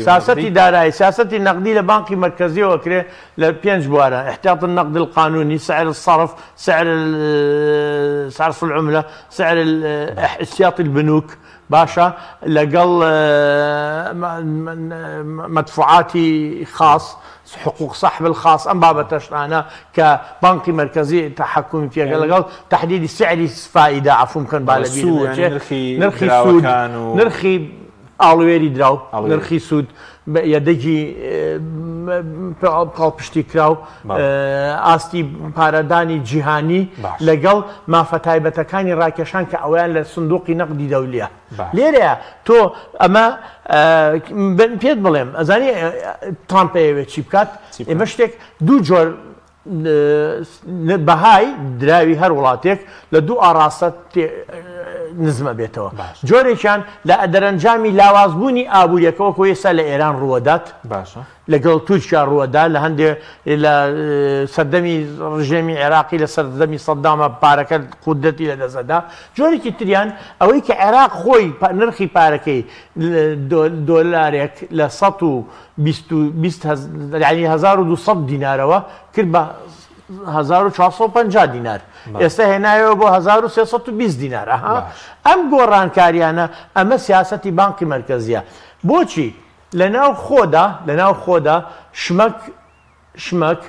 سیاسەتی دارایی سیاسەتی نەقدی لە بانقی مرکزیەوە کرێ لە 5 بوارە احتیاط النقد القانوني سعر الصرف سعر العملة سعر احتياطي البنوك باشا لەگەڵ مدفوعاتی خاص حقوق صاحب الخاص ئەم بابەتەشتانە کە بانقی مرکزی تحکمی پێگە لەگەڵ تحديدی سعری فائدە عفو بکەن با لەبیر نرخی سوود نرخی ئاڵوێری دراو نرخی سوود یەدەگی پاڵپشتی کراو ئاستی پارەدانی جیهانی لەگەڵ مافە تایبەتەکانی ڕاکێشان کە ئەویان لە سندوقی نەقدی دەولیە لێرەیە تۆ ئەمە پێت بڵێم ئەزانی ترامپەیەوێت چی بکات ئێمە شتێک دوو جۆر بەهای دراوی هەر وڵاتێک لە دوو ئاڕاستە نزمە بێتەوە جۆرێکیان لە دەرەنجامی لاوازبوونی ئابوووریەکەەوە کۆ ئێستا لە ئێران ڕوەدات لەگەڵ تورکیا ڕوەدا لە هەندێک لە سەردەمی ڕژێمی عێراقی لە سەردەمی سەدامە پارەکە قودەتی لە دەزەدا جۆرێکی تریان ئەوەی کە عێراق خۆی نرخی پارەکەی دۆلارێک لە 1200 دینارەوە کرد بە 1450 دینار ئێستا هێنایەوە بۆ 1320 دینار ئەم گۆڕانکاریانە ئەمە سیاسەتی بانقی مرکزیە بۆچی لەناو خۆدا شمەک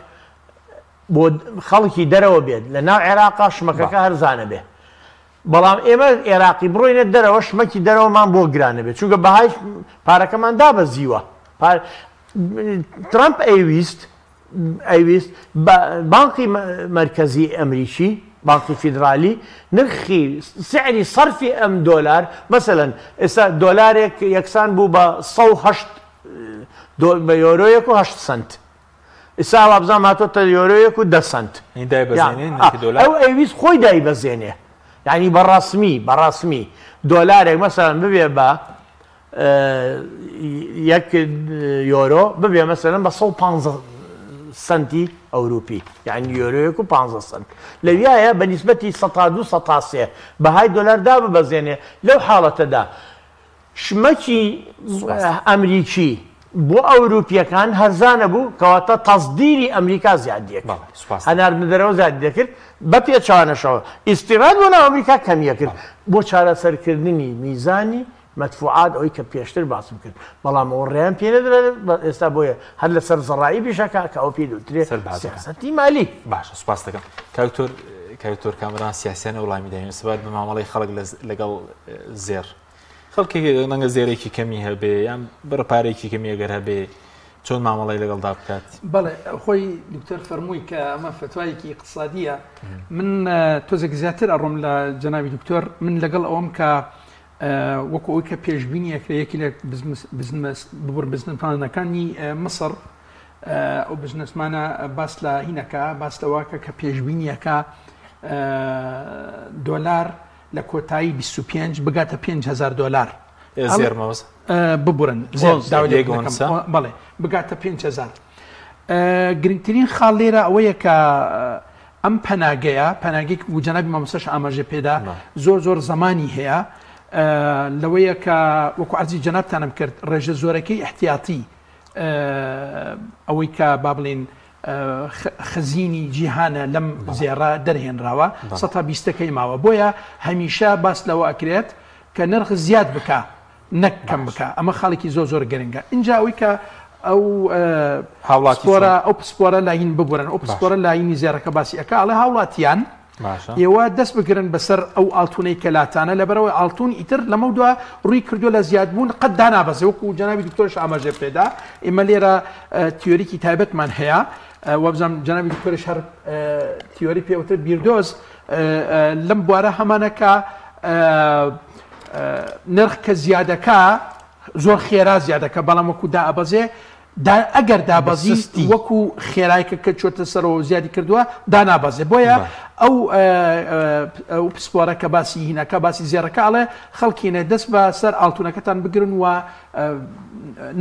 بۆ خەڵکی دەرەوە بێت لەناو عێراقا شمەکەکە هەرزانە بێ بەڵام ئێمە عێراقی بڕۆینە دەرەوە شمەکی دەرەوەمان بۆ گرانە بێت چونکە بەهای پارەکەمان دابەزیوە ترامپ ئەیویست بانقی مرکزی ئەمریکی بانقی فیدرالی نرخی سعری صرفی ئەم دۆلار مەسەلەن ئێستا دۆلارێک یەکسان بوو بە 108 بە یۆرۆیەک و 8 سنت ئێستا وابزان هاتۆتە یۆرۆیەک و 10 سنت ئەو ئەیویست خۆی دایبەزێنێ یعنی بەڕاسمی دۆلارێک مەسەلەن ببێ بە 1 یۆرۆ ببێ مەسەلەن بە 150 سنتی ئەوروپی یعنی یۆرۆیەک و 50 سنت لەویایە بە نیسبەتی 102 بەهای دۆلاردا ببەزێنێ لەو حاڵەتەدا شمەکی ئەمریکی بۆ ئەوروپیەکان هەرزانە بوو کەواتە تەزدیری ئەمریکا زیادیەک هەناردنە دەرەوە زیادی دەکرد بە پێچوانەشەوە ئیسیراد بۆ ناو ئەمریکا کەمیە کرد بۆ چارەسەرکردنی میزانی مدفوعات ئەوەی کە پێشتر باسم کرد بەڵام ئەو ڕێیان پێ نەدرێت ئێستا بۆیە هەر لەسەر زەڕایی بیشەکە کە ئەو پێ دوترێ سیاسەتی مالی باشە سوپاس دەکەم کاکتۆر کامران سیاسیانە وڵامی داین سبات بە مامەڵی خەڵک لەگەڵ زێر خەڵکی نەنگە زێرێکی کەمی هەبێ یان بەرەپارێکی کەمی ئەگەر هەبێ چۆن مامەڵی لەگەڵدا بکات بەڵێ خۆی دکتۆر فەرمووی کە ئەمە فتوایەکی اقتصادیە من تۆزێک زیاتر ئەڕۆم لە جەنابی دکتۆر من لەگەڵ ئەوەم کە وەکو ئەوی کە پێشبینیەکرا یەکی لە ببوور بزنسپلانەکانی مەسڕ ئەو بژنسمانە باس لە هینەکە باس لەواکە کە پێشبینیەکە دۆلار لە کۆتایی 25 بگاتە 5,000 دۆلار ببورن بەڵێ بگاتە 5,000 گرنگترین خاڵ لێرە ئەوەیە کە ئەم پەناگەی و جەنابی مامۆستاش ئاماژە پێدا زۆر زمانی هەیە لەوەیە کە وەکو عەرزی جەنابتانم کرد ڕێژە زۆرەکەی احتیاطی ئەوەی کە با بڵێن خزینی جیهانە لەم زێڕە دەرهێنراوە 120ەکەی ماوە بۆیە هەمیشە باس لەوە ئەکرێت کە نرخ زیاد بکە نەک کەم بکە ئەمە خاڵێکی زۆر گرنگە اینجا ئەوەی کە ئەو پسپۆرە لاین ببورن ئەو پسپۆرە لاینی زێڕەکە باسی ئەکە ئەڵێ هاوڵاتیان ئێوە دەست بگرن بەسەر ئەو ئاڵتونەی کەلاتانە لەبەرەوەی ئاڵتون ئیتر لەمە دووە ڕووی کردو لە زیادبوون قەت دانابەزێ وەکو جەنابی دکتۆرش ئاماژە پێدا ئێمە لێرە تیۆریکی تایبەتمان هەیە وەبزانام جەنابی دکتۆرش هەر تیۆری پێوتر بیردۆز لەم بوارە هەمانەکە نرخ کە زیادەکە زۆر خێرا زیادەکە بەڵام وەکو دائەبەزێ ئەگەر دابەزی وەکو خێرایکە کە چۆتە سەرەوە زیادی کردووە دانابەزێ بۆیە ئەو پسپۆرە کە باسی هینەکە باسی زێڕەکە ئەڵێ خەڵکینە دەست بە سەر ئاڵتونەکەتان بگرن و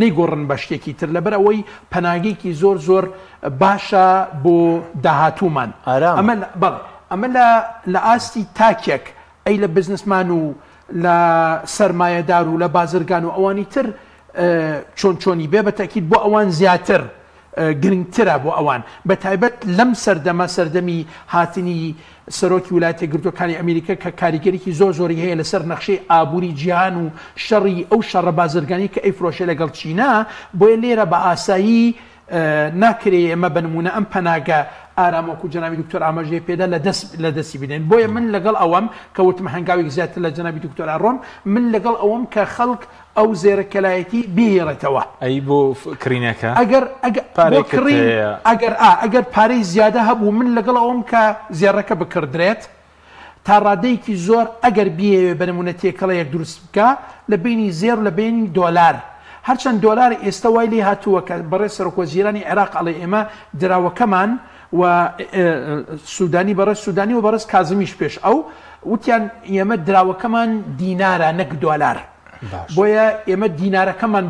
نەیگۆڕن بە شتێکی تر لەبەر ئەوەی پەناگەیەکی زۆر باشە بۆ داهاتوومان ئەمە لە ئاستی تاکێک ئەی لە بزنسمان و لە سەرمایەدار و لە بازرگان و ئەوانی تر چۆنی بێ بە تاکید بۆ ئەوان زیاتر گرنگترە بۆ ئەوان بە تایبەت لەم سەردەمی هاتنی سەرۆکی ویلایەتە یەکگرتووەکانی ئەمریکا کە کاریگەریی زۆری هەیە لەسەر نەخشەی ئابووری جیهان و شەڕی ئەو شەڕە بازرگانی کە ئەیفرۆشە لەگەڵ چینە بۆیە لێرە بە ئاسایی ناکرێ ئێمە بنمونە ئەم پەناگە ئارامۆکو جەنابی دکتۆر ئاماژەیە پێدا لە دەستی بدەین بۆیە من لەگەڵ ئەوەم کە وتم هەنگاوێک زیاتر لە جەنابی دکتۆر ئاڕۆم من لەگەڵ ئەوەم کە خەڵک ئەو زێرەکەلایەتی بهێڵێتەوە ئەی بۆ کڕینەکە ئەگەر پارەی زیادە هەبوو من لەگەڵ ئەوم کە زێڕەکە بکردرێت تا ڕادەیەکی زۆر ئەگەر بیەوێ بنمونە تێکەڵەیەک دروست بکە لە بینی زێر لە بینی دۆلار هەرچەند دۆلار ئێستا وای لێ هاتووە کە بەڕێ سەرۆکوەزیرانی عێراق ئەڵێ ئێمە دراوەکەمان و سوودانی بەڕێز سوودانی و بەڕێز کازمیش پێش ئەو وتیان ئێمە دراوەکەمان دینارە نەک دۆلار بۆیە ئێمە دینارەکەمان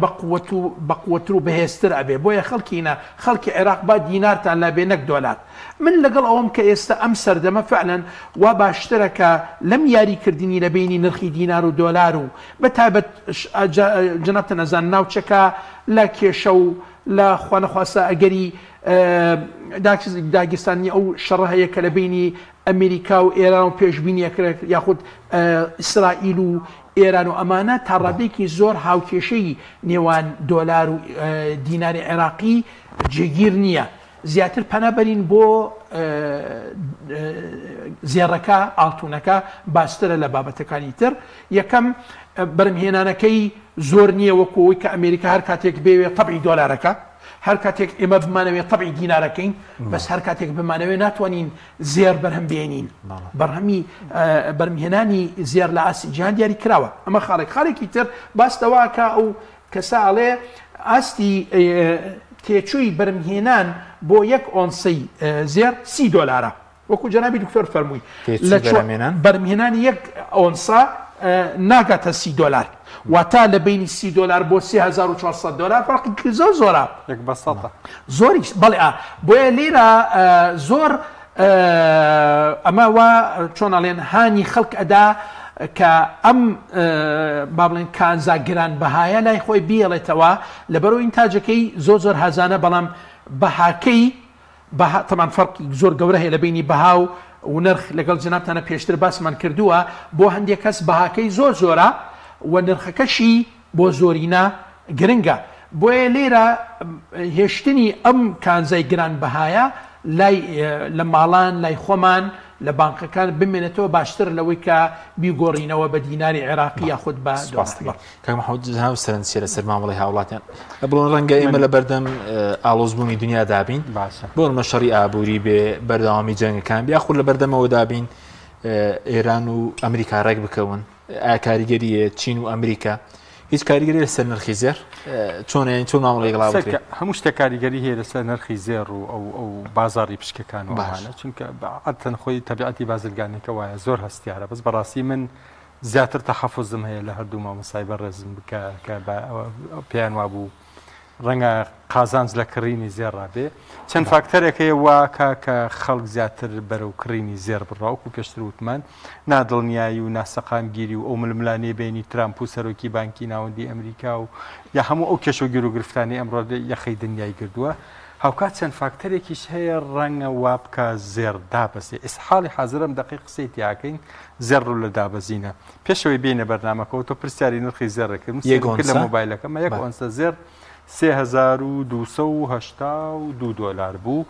بەقووەتر و بەهێزتر ئەبێ بۆیە خەڵکی عێراق با دینارتان لا بێ نەک دۆلار من لەگەڵ ئەوم کە ئێستا ئەم سەردەمە فعلەن وا باشترە کە لەم یاریکردنی لە بینی نرخی دینار و دۆلار و بەتایبەت جەنابتە نەزان ناوچەکە لە کێشە و لە خوانەخواسە ئەگەری داگستانی ئەو شەڕە هەیە کە لە بینی ئەمریکا و ئێران و پێشبینیە یاخود ئیسرائیل و ئێران و ئەمانە تا ڕادێکی زۆر هاوکێشەی نێوان دۆلار و دیناری عێراقی جێگیر نییە. زیاتر پەنابەرین بۆ زێڕەکە ئاڵتونەکە باشترە لە بابەتەکانی تر. یەکەم بەرهێنانەکەی زۆر نییە وەکوەوەی کە ئەمریکا هەر کاتێک بێوێ تەبعی دۆلارەکە، هەر کاتێک ئێمە بمانەوێت تەبعی دینارەکەین، بەس هەر کاتێک بمانەوێت ناتوانین زێر بەرهەم بێنین. بەرهەمی بەرهێنانی زێر لە ئاسی جیهان دیاری کراوە. ئەمە خاڵێکی تر باستەواکە ئەو کەساڵێ ئاستی تێچووی بەرهێنان بۆ یەک ئۆنسی زێر $30 وەکو جەنابی دکتۆر فەرمووی بەرهێنانی یەک ئۆنسا ناگاتە $30 واتە لە بینی $30 بۆ $3400 فەرقی زۆرە زۆری بەڵێ بۆیە لێرە زۆر ئەمە وا چۆنەڵێن هانی خەڵک ئەدا کە ئەم با بڵێن کانزا گران بەهایە لای خۆی بیڵێتەوە لەبەرەوە ئینتاجەکەی زۆر هەزانە، بەڵام بەهاکەی تەمان فەرقی زۆر گەورە هەیە لە بینی بەها و نرخ لەگەڵ جنابتانە پێشتر باسمان کردووە. بۆ هەندێک کەس بەهاکەی زۆرە و نرخەکەشی بۆ زۆرینە گرنگە. بۆیە لێرە هێشتنی ئەم کانزای گران بەهایە لای لە ماڵان لای خۆمان لە بانکەکان بمێنێتەوە باشتر لەوەی کە بیگۆڕینەوە بە دیناری عێراقی یاخود بە سەرنجی لە سەر مامەڵی هاوڵاتیان بڵۆن ڕەنگە ئێمە لە بەردەم ئاڵۆزبوونی دنیا دابین بۆ مەشەڕی ئابووری بێ بەردەوامی جەنگەکان یاخود لە بەردەمەوە دابین ئێران و ئەمریکا ڕێک بکەون. کاریگەریە چین و ئەمریکا هیچ کاریگەری لەسەر نرخی زێر چۆن مامەڵی گڵاو هەموو شتە کاریگەری هەیە لەسەر نرخی زێر و ئەو بازاری پشکەکان وانە چونکە عەدەن خۆی تەبیعەتی بازرگانیەکە وایە زۆر هەستیارە. بەس بەڕاستی من زیاتر تەخەفوزم هەیە لە هەردوو مامۆسای بەڕێزم بکە کە پێیان وابوو ڕەنگە قازانج لە کڕینی زێڕا بێ. چەند فاکتەرێک هەیە واکە کە خەڵک زیاتر بەرەو کڕینی زێر بڕاوکو پێشتر وتمان نادڵنیایی و ناسەقامگیری و ئەو ململانێ بینی ترامپ و سەرۆکی بانکی ناوەندی ئەمریکا و یا هەموو ئەو کێشە و گیر و گرفتانی ئەمڕۆ یەخەی دنیای کردووە. هاوکات چەند فاکتەرێکیش هەیە ڕەنگە وابکە زێر دابەزێ. ئیسحاڵی حازرم دقیق قسەی تیاکەین زێر ڕوو لە دابەزینە. پێشەوەی بینە بەرنامەکەەوە تۆ پرسیاری نرخی زێڕەکرد لە مۆبایلەکەمە یەک ئۆنسە زێر $3282 بوو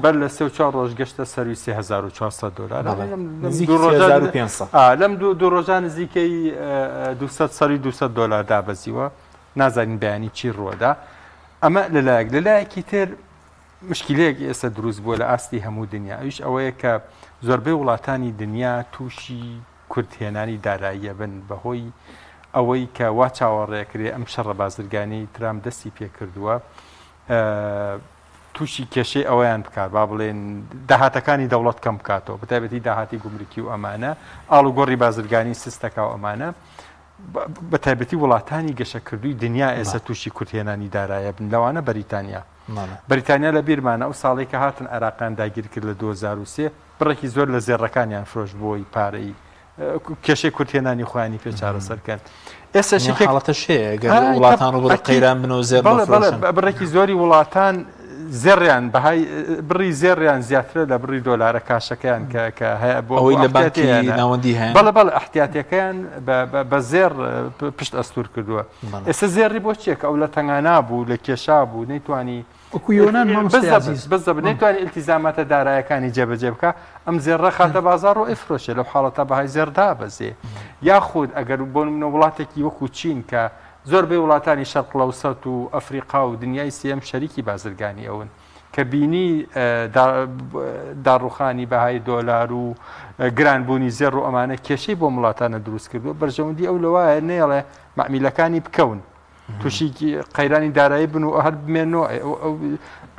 بەر لە 3-4 ڕۆژ گەشتە سەروی $3400 لەم دوو ڕۆژان نزیکەی $200 دابەزیوە. نازانین بەیانی چی ڕۆدا. ئەمە لەلایەکی تر مشکلەیەک ئێستا دروست بووە لە ئاستی هەموو دنیا ئەوش ئەوەیە کە زۆربەی وڵاتانی دنیا تووشی کورتهێنانی داراییە بن بەهۆی ئەوەی کە وا چاوەڕێکرێ ئەم شەڕە بازرگانی ترام دەستی پێ کردووە تووشی کێشەی ئەویان بکات با بڵێن داهاتەکانی دەوڵەت کەم بکاتەوە بەتایبەتی داهاتی گومرکی و ئەمانە ئاڵوگۆڕی بازرگانی سیستەکە و ئەمانە بەتایبەتی وڵاتانی گەشەکردووی دنیا ئێستا تووشی کورتهێنانی دارایە بن لەوانە بەریتانیا لە بیرمانە ئەو ساڵی کە هاتن عێراقیان داگیر کرد لە 2003 بڕێکی زۆر لە زێڕەکانیان فرۆش بۆی پارەی کێشەی کورتهێنانی خۆیانی پێ چارەسەرکەن. ئێستا وڵاتان و قەیران بنەوە زێر بڕێکی زۆری وڵاتان زێڕیان بەهای بڕی زێڕیان زیاترە لە بڕی $، کاشەکەیان کە هەیە بۆ ئەوەی لە بانکی ناوەندی هەیە بەڵێ ئەحتیاتەکەیان بە زێر پشت ئەستور کردووە. ئێستا زێڕی بۆ چیەکە ئەو لە تەنگانا بوو لە کێشا بوو نەیتوانی نەیتوانانی ئیلتیزاماتە دارایەکانی جێبەجێ بکە ئەم زێڕە خاتە بازار و ئەفرۆشێ لەو حاڵەتە بەهای زێر دابەزێ. یاخود ئەگەر بۆ منە وڵاتێکی وەکو چین کە زۆربەی وڵاتانی شەرق لەوسەت و ئەفریقا و دنیای سێم شەریکی بازرگانی ئەون کە بینی داڕوخانی بەهای دۆلار و گرانبوونی زێر و ئەمانە کێشەی بۆ وڵاتانە دروست کردووە. بەرژەوەندی ئەو لەوایە نێڵێ معمیلەکانی بکەون تووشی قەیرانی دارایی بن و هەر بمێنەوە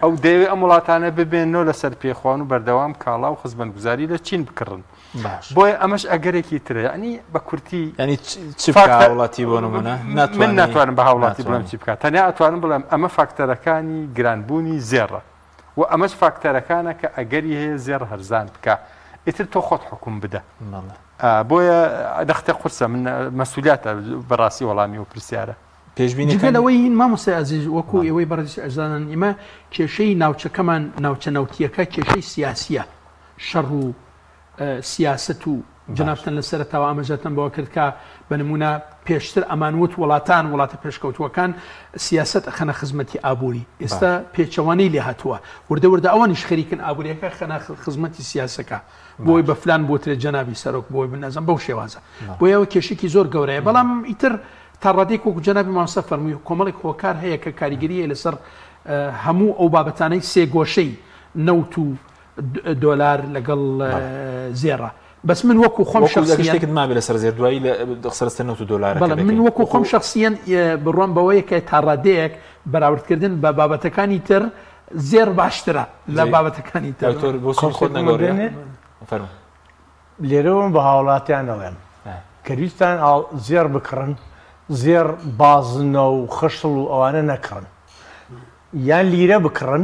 ئەو دەیەوێت ئەم وڵاتانە ببێنەوە لەسەر پێخواان و بەردەوام کاڵا و خزمەتگوزاری لە چین بکڕن. بۆیە ئەمەش ئەگەرێکی ترە ینی بە کورتی ینی وڵاتی بۆ نمونە من ناتوانم بە هاوڵاتی بڵم چی بکات تەنیا ئەتوانم بڵێم ئەمە فاکتەرەکانی گرانبوونی زێڕە و ئەمەش فاکتەرەکانە کە ئەگەری هەیە زێر هەرزان بکە ئیتر تۆ خۆت حکوم بدە. بۆیە دەختە قورسە من مەسئولیاتە بەڕاستی وەڵامی و پرسیارە. جگەلەوەی مامۆستا عەزیز وەکو ئێوەی بەڕێز ئەزانن ئێمە کێشەی ناوچەکەمان ناوچە نەوتیەکە کێشەی سیاسیە شەڕ و سیاست و جنابتن لەسەرەتاوە ئاماژەتەن بەوە کرد کە بە نمونە پێشتر ئەمانوت وڵاتە پێشکەوتوەکان سیاست ئەخەنە خزمەتی ئابووری ئێستا پێچەوانەی لێ هاتووە وردە ئەوانیش خەریکن ئابووریەکە خەنە خزمەتی سیاسەکە بۆی بە فلان بۆترێ جەنابی سەرۆک بۆی بنەزم بەو شێوازە بۆ ئەوە کێشێکی زۆر گەورەیە بەڵام ئیتر تا ڕادێک وەکو جەنابی مامۆستا فەرمووی کۆمەڵێک هۆکار هەیە کە کاریگەریە لەسەر هەموو ئەو بابەتانەی سێگۆشەی نەوت و دۆلار لەگەڵ زێڕە بەس من وەکو خۆم شخصیت ما بێ لەسەر زێر دوایی دەخسەرستە نەوت و دۆلار بەڵام من وەکو خۆم شخصیان بڕوان بەوەیە کە تا ڕادەیەک بەراوردکردن بە بابەتەکانی تر زێر باشترە لە بابەتەکانی تر خۆت نەگەورێ لێرەوە بە هاوڵاتیان دەڵێن کەویستان زێر بکڕن زێر بازنە و خشتڵ و ئەوانە نەکڕن یان لیرە بکڕن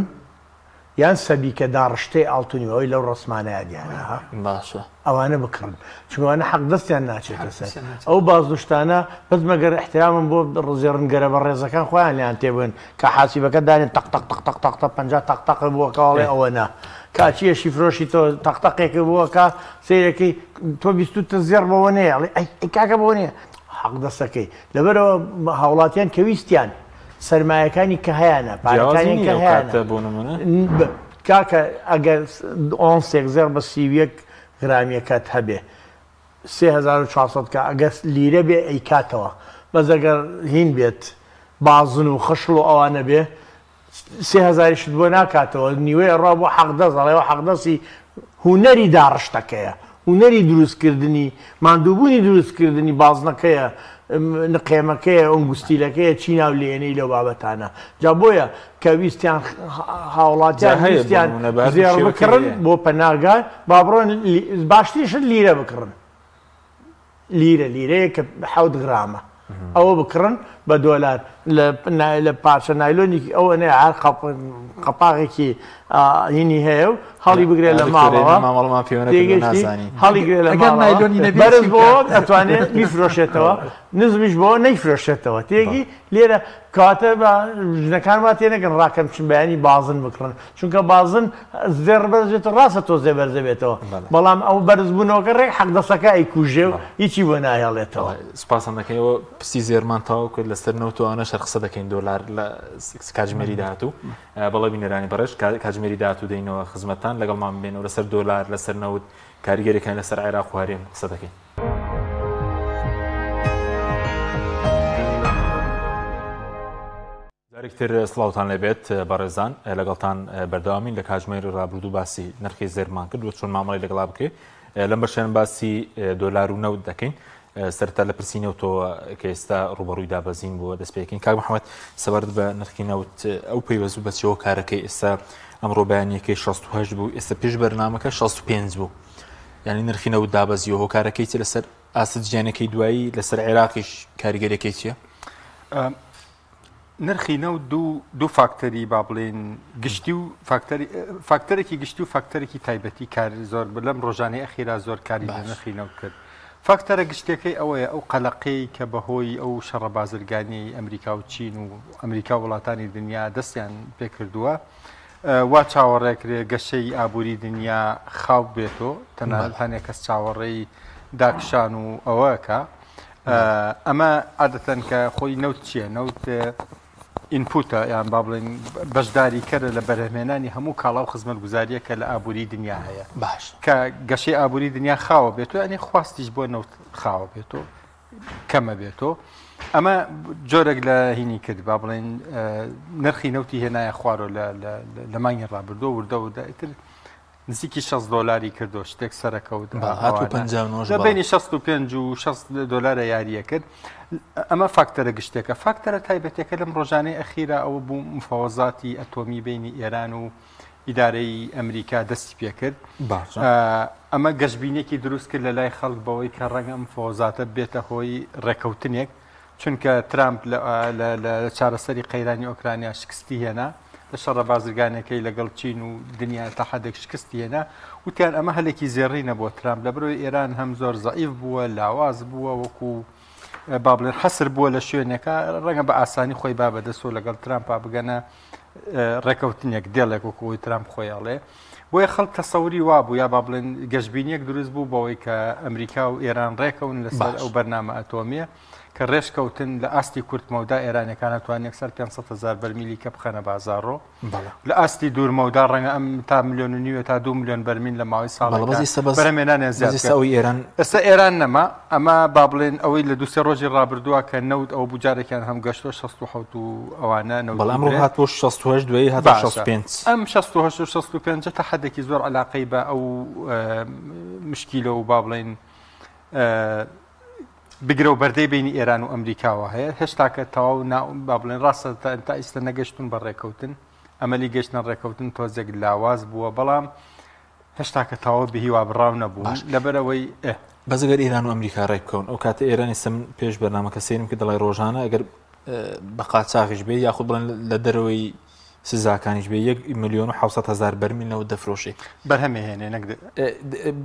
یان سەبیکە داڕشتەی ئاڵتونیەوەی لەو ڕسمانەیە دیانە باشە ئەوانە بکڕن چونوانە حەق دەستیان ناچێتە سەر ئەو بازدوشتانە بەس مەگەر احترامم بۆ ڕزێڕنگەرە بە ڕێزەکان خۆیان لیان تێبن کە حاسیبەکە دانێن تەق تەق تەق تەق تەق تەق 50 تەق تەق بووە کاڵێ ئەوە نا کاچیەشی فرۆشی تۆ تەق تەقێک بووە کا سیرەکەی تۆ بیستوتە زێر بەوە نەیە ئەی کاکە بەوە نییە حەق دەستەکەی لەبەرەوە هاوڵاتیان کەویستیان سەرمایەکانی کە هەیەە پارەکانی کە هەیە کاکە ئەگەر ئۆنسێک زێر بە سیویەک گرامیەکەت هەبێ 3400 کە ئەگەر لیرە بێ ئەی کاتەوە بەس ئەگەر هین بێت بازن و خشڵ و ئەوانە بێ 3000 بۆ ناکاتەوە نیوەی ڕا بۆ حەقدەستڵێەوە حەقدەستی هوەری داڕشتەکەیە هوەری دروستکردنی ماندووبوونی دروستکردنی بازنەکەیە نقێمەکەیە ئۆنگوستیلەکەیە چی ناو لێنەی لەو بابەتانە جا بۆیە کە ویستیان هاوڵاتیان ویستیان زێڕ بکڕن بۆ پەناگان با بڕۆن باشتریشن لیرە بکڕن لیرەیە کە 7 غرامە ئەوە بکڕن بە دۆلار لە پارچە نایلۆنی ئەوە نێ هەر قەپاغێکی هینی هەیە و هەڵی بگرێت لە ماڵەوە هەڵی گرێت لە ماڵەوە بەرز بۆ ئەتوانێت بیفرۆشێتەوە نزمیش بۆ نەیفرۆشێتەوە تێگی لێرە کاتە ژنەکان وا تێنەگەن ڕاکەم چ بەیانی بازن بکڕن چونکە بازن زێڕ بەرزێت ڕاستە تۆ زێ بەرزە بێتەوە بەڵام ئەو بەرزبوونەوەکە ڕێک حەقدەسەکە ئەیکوژێ و هیچی بۆ نایهێڵێتەوە سپاسان دەکەیەوە پستی زێرمان تاوا کرد لەسەر نەوتوانە شەرقسە دەکەین دۆلار لە کاتژمێری داهاتوو بەڵێ بینەرانی بەڕێژ کاتژمێری داهاتوو دەینەوە خزمەتان لەگەڵمان بێنەوە لەسەر دۆلار لەسەر نەوت کاریگەریەکان لەسەر عێراق و هەرێم قسە دەکەین. جارێکتر سڵاوتان لەبێت بەڕێزان لەگەڵتان بەردەوامین لە کاتژمێری ڕابردوو باسی نرخی زێرمان کرد و چۆن مامەڵی لەگەڵا بکرێت لەم بەشێن باسی دۆلار و نەوت دەکەین سەرتا لە پرسیینەوتەوە کە ئێستا ڕوبەڕووی دابەزین بۆ دەست پێکەین کاک محەممەد سەبارەت بە نرخی نەوت ئەو پەیوەست بەچەوە کارەکەی ئێستا ئەمڕۆ بەیانیەکەی 68 بوو ئێستا پێش بەرنامەکە 65 بوو یعنی نرخی نەوت دابەزیەوە هۆکارەکەی چ لەسەر ئاسەدجیانەکەی دوایی لەسەر عێراقیش کاریگەریەکەی چییە؟ نرخی نەوت دوو فاکتەری با بڵێن گشتی و فاکتەرێکی گشتی و فاکتەرێکی تایبەتی کار زۆر لەم ڕۆژانەی ئەخیرا زۆر کاری لە نرخی نەوت کرد. فاکتەرە گشتەکەی ئەوەیە ئەو قەلەقەی کە بەهۆی ئەو شەڕە بازرگانی ئەمریکا و چین و ئەمریکا وڵاتانی دنیا دەستیان پێکردووە وا چاوەڕێکرێ گەشەی ئابووری دنیا خاو بێتەوە تەنانەت هەنێک کەس چاوەڕێی داکشان و ئەوەکە ئەمە عادەتەن کە خۆی نەوت چییە؟ نەوت ئینپوتە یان با بڵێن بەشداری کەرە لە بەرهەمێنانی هەموو کاڵا و خزمەت گوزاریە کە لە ئابووری دنیا هەیە باش کە گەشەی ئابووری دنیا خاوە بێتەوە ئەنی خواستیش بۆ نەوت خاوە بێتەوە کەمە بێتەوە ئەمە جۆرێک لە هینی کرد با بڵێن نرخی نەوتی هێنایە خوارۆ لە مانگی ڕابردۆ وردە و دایتر نزیکی 6 دۆلاری کردو شتێک سەرەکەوت بینی 65 و 6 دۆلارە یاریە کرد ئەمە فاکتەرە گشتێکە فاکتەرە تایبەتێکە لەم ڕۆژانەی ئەخیرا ئەوە بوو مفاوەزاتی ئەتۆمی بینی ئێران و ئیدارەی ئەمریکا دەستی پێ کرد ئەمە گەشتبینێکی دروست کرد لە لای خەڵک بەوەی کە ڕەنگە مفاوەزاتە بێتە هۆی ڕێکەوتنێک چونکە ترامپ لە چارەسەری قەیرانی ئۆکرانیا شکستی هێنا لە شەڕە بازرگانەکەی لەگەڵ چین و دنیا تا حدێک شکستی هێنا وتیان ئەمە هەلێکی زێڕینە بۆ ترامپ لەبەرەوەی ئێران هەم زۆر زەعیف بووە لاواز بووە وەکو با بڵێن حەسر بووە لە شوێنێکە ڕەنگە بە ئاسانی خۆی با بەدەست و لەگەڵ ترامپا بگەنە ڕێکەوتنێک دێڵێک وەکوی ترامپ خۆیاڵێ بۆیە خەڵک تەسەوری وابوو یا با بڵێن گەشتبینیەک دروست بوو بەوەی کە ئەمریکا و ئێران ڕێکەون لەسەر ئەو بەرنامە ئەتۆمیە کە ڕێژکەوتن لە ئاستی کورتمەودا ئێرانەکان ئەتوانێت سەر 500,000 بەرمیلی کە بخەنە بازاڕۆ لە ئاستی دوورمەودا ڕەنگە ئەم تا 1.5 ملیۆن تا 2 ملیۆن بەرمیل لە ماوەی ساڵ بەرهەمێنانێ ئێستا ئێران نەما ئەمە با بڵێن ئەوەی لە دووسێ ڕۆژی ڕابردووە کە نەوت ئەو بجارێکیان هەم گەشتۆ 67 و ئەوانە بەڵام ڕۆ هاتبۆ 68 دوێ هەتا 65 ئەم 68 و 65 تا حدێکی زۆر علاقەی بە ئەو مشکیلە و با بڵێن بگرە و بەردەی بینی ئێران و ئەمریکاوە هەیە هێشتا کە تەواو با بڵێن ڕاستە تا ئیستا نەگەشتون بە ڕێکەوتن ئەمەلی گەشتە ڕێکەوتن تۆزێک لاواز بووە بەڵام هێشتا کە تەواو بهیوا بڕاو نەبوو لەبەرەوەی بەزگەر ئێران و ئەمریکا ڕێک بکەون ئەو کاتە ئێرانی سم پێش بەرنامەکە سێنم کە دەڵی ڕۆژانە ئەگەر بە قاچاقیش بێ یاخود بڵێن لە دەرەوەی سزاکانیش بێ 1,700,000 بەرمیلەوە دەفرۆشێ بەرهەمێهێنێ نەک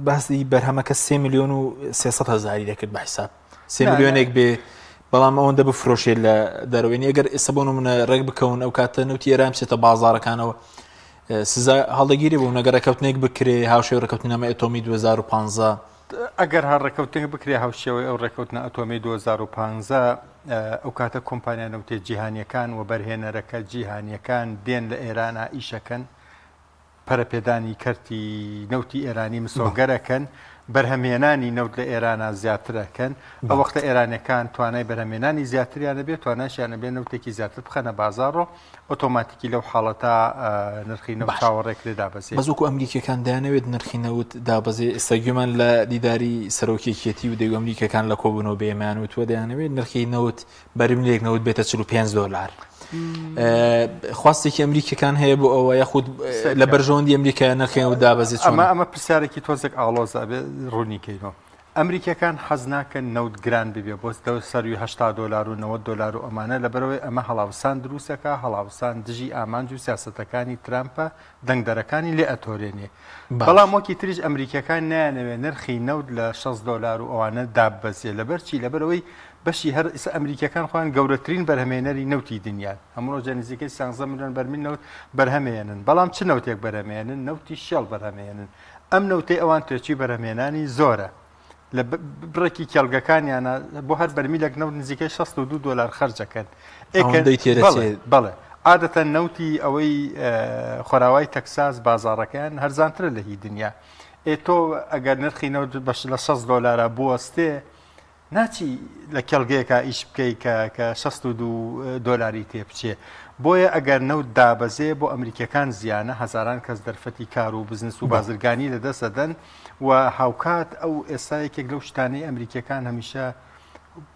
باسی بەرهەمەکە 3,300,000 دەکرد بە حساب 3 ملیۆنێک بێ بەڵام ئەوەندە بفرۆشێ لە دەرەوەی ئەگەر ئێستا بۆ نمونە ڕێک بکەون ئەو کاتە نوتی ئێران بچێتە بازاڕەکانەوە سزا هەڵدەگیری بوو نەگەر ڕێکەوتنێک بکرێ هاوشێوە ڕێکەوتنامە ئەتۆمی 2015 ئەگەر هەر ڕێکەوتنێک بکرێ هاوشێوەی ئەو ڕێکەوتنە ئەتۆمی 2015 ئەو کاتە کۆمپانیا نەوتێ جیهانیەکان و بەرهێنەرەکە جیهانیەکان دێن لە ئێرانە ئیشەکەن پەرەپێدانی کەرتی نەوتی ئێرانی مسۆگەرەکەن بەرهەمێنانی نەوت لە ئێرانە زیاترەکەن بە وەختە ئێرانەکان توانای بەرهەمێنانی زیاتریانە بێت تواناشیانە بێ نەوتێکی زیاتر بخەنە بازاڕۆ ئۆتۆماتیکی لەو حاڵەتا نرخی نەوت چاوەڕێک لێ دابەزێت بەزوەکو ئەمریکیەکان دەیانەوێت نرخی نەوت دابەزێ ئێستاگوێمان لە دیداری سەرۆکیەکێتی و دەیگو ئەمریکەکان لە کۆبوونەوە بێمان وتوە دەیانەوێت نرخی نەوت بەرمیلێک نەوت بێتە 45 دۆلار خواستێکی ئەمریکەکان هەیە بۆ ئەوە یاخود لە بەرژەوەندی ئەمریکا نرخێنەوە دابەزێت ئەمە پرسیارێکی تۆزێک ئاڵۆزە بێ ڕوونیکەینەوە ئەمریکەکان حەز ناکەن نەوت گران ببێ بۆ سەروی 80 دلار و 90 دلار و ئەمانە لەبەرەوەی ئەمە هەڵاوسان دروستەکە هەڵاوسان دژی ئامانج و سیاسەتەکانی ترامپە دەنگدەرەکانی لێ ئەتۆرێنێ بەڵام وەکی تریش ئەمریکەکان نایانەوێت نرخی نەوت لە 60 دلار و ئەوانە دابەزێ لەبەرچی لەبەرەوەی بەشی هەر ئێستا ئەمریکەکان خۆیان گەورەترین بەرهەمێنەری نەوتی دنیان هەموو ڕۆژە نزیکەی 16 ملیۆن بەرمیل نەوت بەرهەمێنن بەڵام چ نەوتێک بەرهەمێنن نەوتی شێڵ بەرهەمێنن ئەم نەوتەی ئەوان توێچی بەرهەمێنانی زۆرە لە بڕێکی کێڵگەکانیانە بۆ هەر بەرمیلێک نەوت نزیکەی 62 دلار خەرجەکەن بەڵێ عادەتەن نەوتی ئەوەی خۆراوای تەکساس بازاڕەکەیان هەرزانترە لە هی دنیا تۆ ئەگەر نرخی نەوت بەش لە 60 دلارە بوەستێ ناچی لە کێڵگەیەکە ئیش بکەی کە 62 دلاری تێبچێ بۆیە ئەگەر نەوت دابەزێ بۆ ئەمریکەکان زیانە هەزاران کەس دەرفەتی کار و بزنس و بازرگانی لەدەستەدەن و هاوکات ئەو ئێستایەکێک لەو شتانەی ئەمریکەکان هەمیشە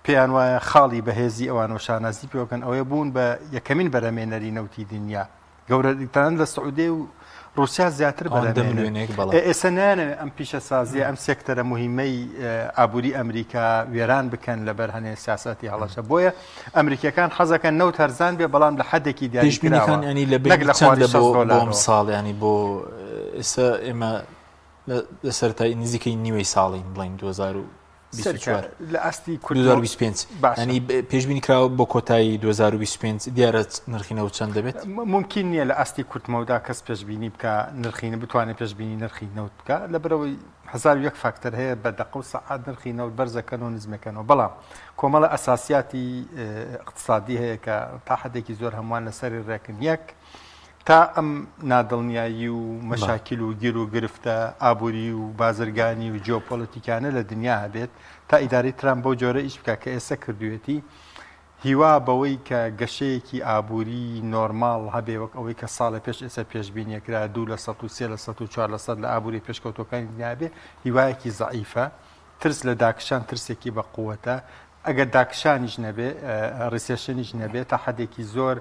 پێیان وایە خاڵی بەهێزی ئەوانە شانازی پێوەکەن ئەوەیە بوون بە یەکەمین بەرهەمێنەری نەوتی دنیا گەورەترین لە سعودی و رووسیا زیاتر بەڵێ ئێستا نانەوێت ئەم پیشە سازیە ئەم سێکتەرە مهمەی ئابووری ئەمریکا وێران بکەن لەبەر هەنێ سیاسەتی هەڵەشە بۆیە ئەمریکەکان حەزەکەن نەوت هەرزان بێ بەڵام لە حدێکی دیاریکراوە ینی لە ساڵ ینی بۆ ئێستا ئێمە لە سەرەتای نزیکەی نیوەی ساڵین بڵین 2024 لە ئاستی 2025 ینی پێشبینی کراوە بۆ کۆتایی 2025 دیارە نرخینەوە چەند دەبێت ممکن نییە لە ئاستی کورتمەودا کەس پێشبینی بکە نرخینە بتوانێت پێشبینی نرخی نەوت بکە لەبەرەوەی 1001 فاکتەر هەیە بە دقە و سەعات نرخی نەوت بەرزەکەن و نزمەکەنەوە بەڵام کۆمەڵە ئەساسیاتی اقتصادی هەیە کە تا حدێکی زۆر هەمووان لەسەری ڕێکن یەک تا ئەم نادڵنیایی و مەشاکل و گیر و گرفتە ئابووری و بازرگانی و جیۆپۆلیتیکانە لە دنیا هەبێت تا ئیداری ترامپ بۆ جۆرە ئیش بکە کە ئێستا کردوێتی هیوا بەوەی کە گەشەیەکی ئابووری نۆرماڵ هەبێ وەک ئەوەی کە ساڵە پێش ئێستا پێشبینیەکرا 2 لە 3 لە 4 لە ئابووری پێشکەوتەکانی دنیا بێ هیوایەکی زەعیفە ترس لە داکشان ترسێکی بە قووەتە ئەگەر داکشانیش نەبێ ڕیسێشنیش نەبێت تا حدێکی زۆر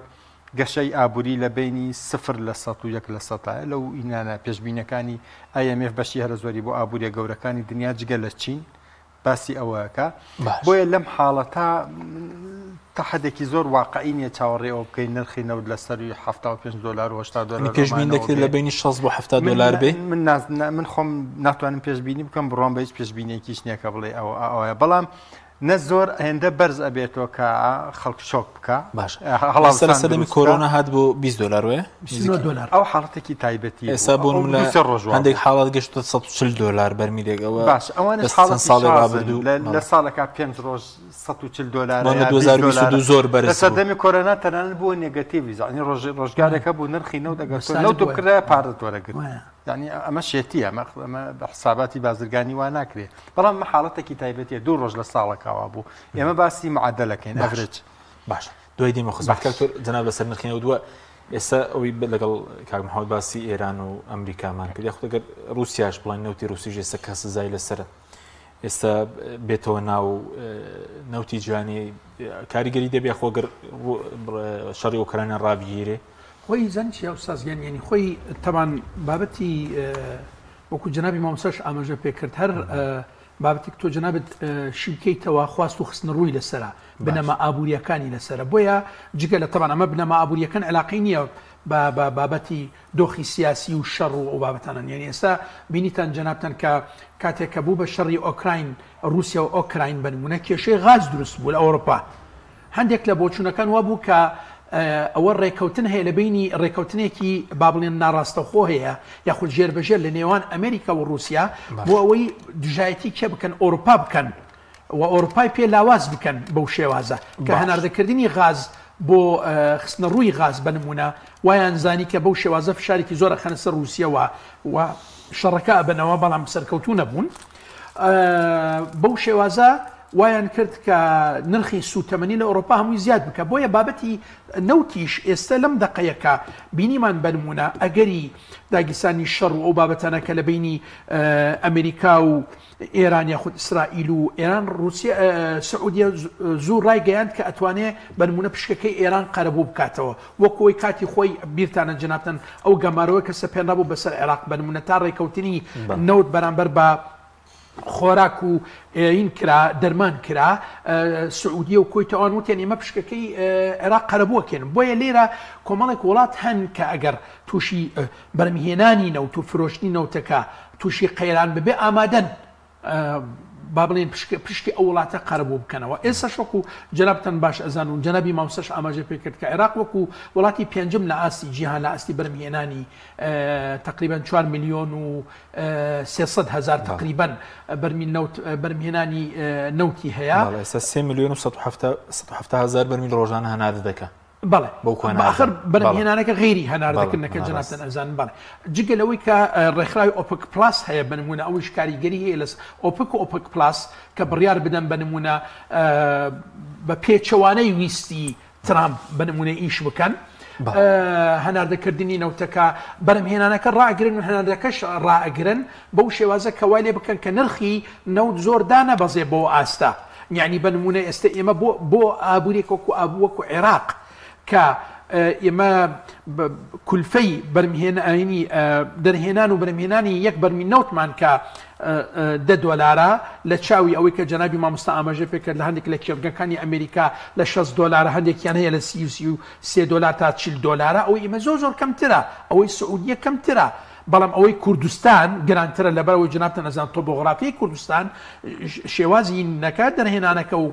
گەشەی ئابووری لە بینی 0 لە 101 لە 100 لەو ئینانە پێشبینەکانی IMF بەشی هەرە زۆری بۆ ئابووریە گەورەکانی دنیا جگە لە چین باسی ئەوەکە بۆیە لەم حاڵەتا تا حدێکی زۆر واقعی نیە چاوەڕێ ئەوە بکەین نرخی نەوت لە سەروی 75 دلار و 80 دلار پێشبین دەکرێت لە بینی 60 بۆ 70 دلار بێ من خۆم ناتوانم پێشبینی بکەم بڕۆم بە هیچ پێشبینێکیش نییە کە بڵێ ئەوە بەڵام نە زۆر هێندە بەرز ئەبێتەوە کە خەڵک شۆک بکە باش هەڵام سەدەمی کۆرۆنا هات بۆ $20 وێ $20 ئەو حاڵەتێکی تایبەتی ئێستا بوون لە هەندێک حاڵات گەشتە $140 بەرمیلێکەوە باش ئەوانە ساڵی ڕابردوو لە ساڵێکا 5 ڕۆژ $140 2022 زۆر بەرز لە سەردەمی کۆرۆنا تەنانەت بووە نێگەتیڤی زانانی ڕۆژگارێکە بوو نرخی نەوت ئەگەر نەوت بکرا پارەت وەرەگرت یعنی ئەمە شێتیە ئەمە بە حساباتی بازرگانی وا ناکرێت بەڵام مە حاڵەتێکی تایبەتیە 2 ڕۆژ لە ساڵێکاوا بوو ئێمە باسی معادلەکەین ئەڤرج باش دوای دیمە خزمەتکار جەناب لەسەر نرخینەوە دووە ئێستا ئەوی لەگەڵ کاک محەممەد باسی ئێران و ئەمریکامان کرد یاخود ئەگەر رووسیاش بڵین نەوتی رووسیش ئێستا کە سزای لەسرە ئێستا بێتەوە ناو نەوتی جوانی کاریگەری دەبێ خۆگەر شەڕی ئۆکرانیا ڕابگیرێ خۆی زانچی ئەوسازیان یعنی خۆی تەمان بابەتی وەکو جنابی مامۆستاش ئاماژە پێکرد هەر بابەتێک تۆ جنابەت شیبکەیتەوە خواست و خستنە ڕووی لەسرە بنەما ئابوووریەکانی لەسرە بۆیە جگە لە تەمان ئەمە بنەما ئابوووریەکان علاقی نییە بە بابەتی دۆخی سیاسی و شەڕ و بابەتانن یعنی ئێستا بینیتان جەنابتان کە کاتێککە بوو بە شەڕی ئۆکراین رووسیا و ئۆکراین بنمونە کێشەی غاز دروست بوو لە ئەوروپا هەندێک لە بۆچوونەکان وا بوو کە ئەوە ڕێککەوتن هەیە لە بینی ڕێککەوتنێکی با بڵێن ناڕاستەخۆ هەیە یاخود ژێربەژێر لە نێوان ئەمریکا و رووسیا بۆ ئەوەی دژایەتی کێ بکەن ئەوروپا بکەن و ئەوروپای پێ لاواز بکەن بەو شێوازە کە هەناردەکردنی غاز بۆ خستنە ڕووی غاز بنمونە وایان زانی کە بەو شێوازە فشارێکی زۆرە خەنە سەر رووسیەوە و شەڕەکە ئەبنەوە بەڵام سەرکەوتو نەبوون بەو شێوازە وایان کرد کە نرخی سوتەمەنی لە ئەوروپا هەمووی زیاد بکە بۆیە بابەتی نەوتیش ئێستا لەم دقەیەکە بینیمان بنمونە ئەگەری داگیرسانی شەڕ و ئەو بابەتانە کە لە بینی ئەمریکا و ئێران یاخود ئیسرائیل و ئێران رووسیا سعودیە زوو ڕایگەیاند کە ئەتوانێت بنمونە پشکەکەی ئێران قەرەبوو بکاتەوە وەکۆی کاتی خۆی بیرتانە جنابتن ئەو گەمارەوەی کە سەپێنرابوو بەسەر عێراق بنمونە تا ڕێکەوتنی نەوت بەرامبەر بە خۆراک و این کرا دەرمان کرا سعودیە و کۆیتە ئەوان وتیان ئێمە پشکەکەی عێراق قەرەبووەکەن بۆیە لێرە کۆمەڵێک وڵات هەن کە ئەگەر تووشی بەرمهێنانی نەوت و فرۆشتنی نەوتەکە تووشی قەیران ببێ ئامادەن با بڵێن پشتی ئەو وڵاتە قەرەبوو بکەنەوە ئێستا شۆک و جەنابتان باش ئەزان و جەنابی مامۆستاش ئاماژە پێکرد کە عێراق وەکو وڵاتی پێنجم لە ئاستی جیهان لە ئاستی بەرمهێنانی تقریبا 4,300,000 تقریبا بەرمهێنانی نەوتی هەیە 3,170,000 بەرمیل ڕۆژانە هەنادە دەکە بەڵێ ئاخر بەرهێنانەکە غیری هەناردەکردنەکە جەنابتان ئەزان بەڵێ جگە لەوەی کە ڕێکخراوی ئۆپک پلاس هەیە بنمونە ئەوش کاریگەری هەیە لە ئۆپک و ئۆپک پلاس کە بڕیار بدەن بنمونە بە پێچەوانەی ویستی ترامپ بنمونە ئیش بکەن هەناردەکردنی نەوتەکە بەرهێنانەکە ڕاگرن و هەناردەکەش ڕائگرن بەو شێوازە کەوای لێ بکەن کە نرخی نەوت زۆر دانەبەزێ بۆ ئاستا یعنی بنمونە ئێستا ئێمە بۆ ئابوورێک وەکو ئابووەکو عێراق کە ئێمە کولفەی بەرمهێنانی دەرهێنان و بەرمهێنانی یەک بەرمی نەوتمان کە $10 لە چاوی ئەوەی کە جەنابی مامۆستا ئاماژە پێکرد لە هەندێک لە کێڵگەکانی ئەمریکا لە $60 هەندێکیان هەیە لە $33 تا $40 ئەوەی ئێمە زۆر کەمترە ئەوەی سعودیە کەمترە بەڵام ئەوەی کوردستان گرانترە لەبەرەوەی جنابتان ئەزان تۆپۆغرافیای کوردستان شێوازی نەکە دەرهێنانەکە و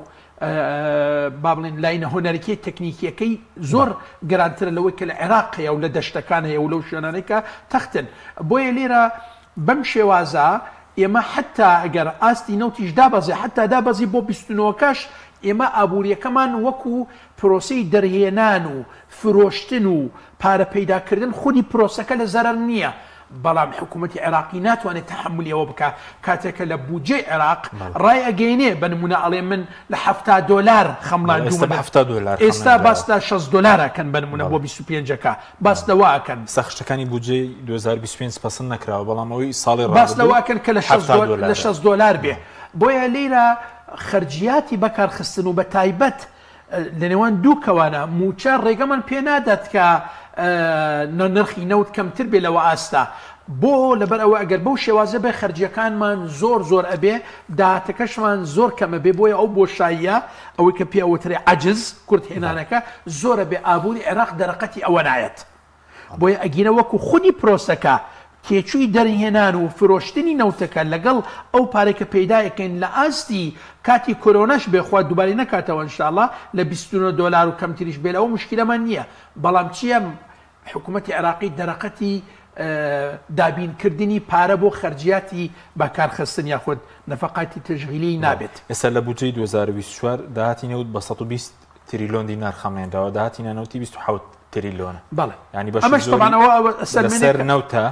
با بڵێن لاینە هۆنەرەکەی تەکنیکیەکەی زۆر گرانترە لەوەی کە لە عێراقەیە و لە دەشتەکان هەیە و لەو شوێنانەیەکە تەختن بۆیە لێرە بەم شێوازە ئێمە حتا ئەگەر ئاستی نەوتیش دابەزێ حتا دابەزی بۆ 29کەش ئێمە ئابوووریەکەمان وەکو پرۆسی دەرهێنان و فرۆشتن و پارە پەیداکردن خودی پرۆسەکە لە زەرەر نییە بەڵام حکوومەتی عێراقی ناتوانێت تحملیەوە بکە کاتێکە لە بودجێ عێراق ڕای ئەگەینێ بنمونە ئەڵێ من لە $70 خەمڵاندومە ئێستا باس لە $60 بنمونە بۆ 25کە باس لەواکەن سەخشتەکانی بودجێ 2025 پسند نەکراوە بەڵام ئەوەی ساڵی باس لەواکەن کە لە $60 بێ بۆیە لێرە خەرجیاتی بەکارخستن و بە تایبەت لە نێوان دوو کەوانە موچە ڕێگەمان پێ نادات کە نرخی نەوت کەمتر بێ لەوە ئاستا بۆ لەبەر ئەوە ئەگەر بەو شێوازە بێ خەرجیەکانمان زۆر ئەبێ داهاتەکەشمان زۆر کەمە بێ بۆیە ئەو بۆشاییە ئەوەی کە پێ ئەوترێ عەجز کورتهێنانەکە زۆرە بێ ئابووری عێراق دەرەقەتی ئەوە نایەت بۆیە ئەگینە وەکو خودی پرۆسەکە تێچووی دەرهێنان و فرۆشتنی نەوتەکە لەگەڵ ئەو پارێکە پەیدایەکەین لە ئاستی کاتی کۆرۆناش بێخوا دووبارەی نەکاتەوە ئینشاءڵڵا لە 29 دلار و کەمتریش بێت ئەو مشکلەمان نییە بەڵام چییە حکوومەتی عێراقی دەرەقەتی دابینکردنی پارە بۆ خەرجیاتی بەکارخستن یاخود نەفەقاتی تشغیلی نابێت. ئێستا لە بودجەی 2024 داهاتی نەوت بە 120 تریلیۆن دینار خەمێنراوە داهاتی نانەوتی 27 تریلیۆنە. بەڵێ ینی بەش لەسەر نەوتە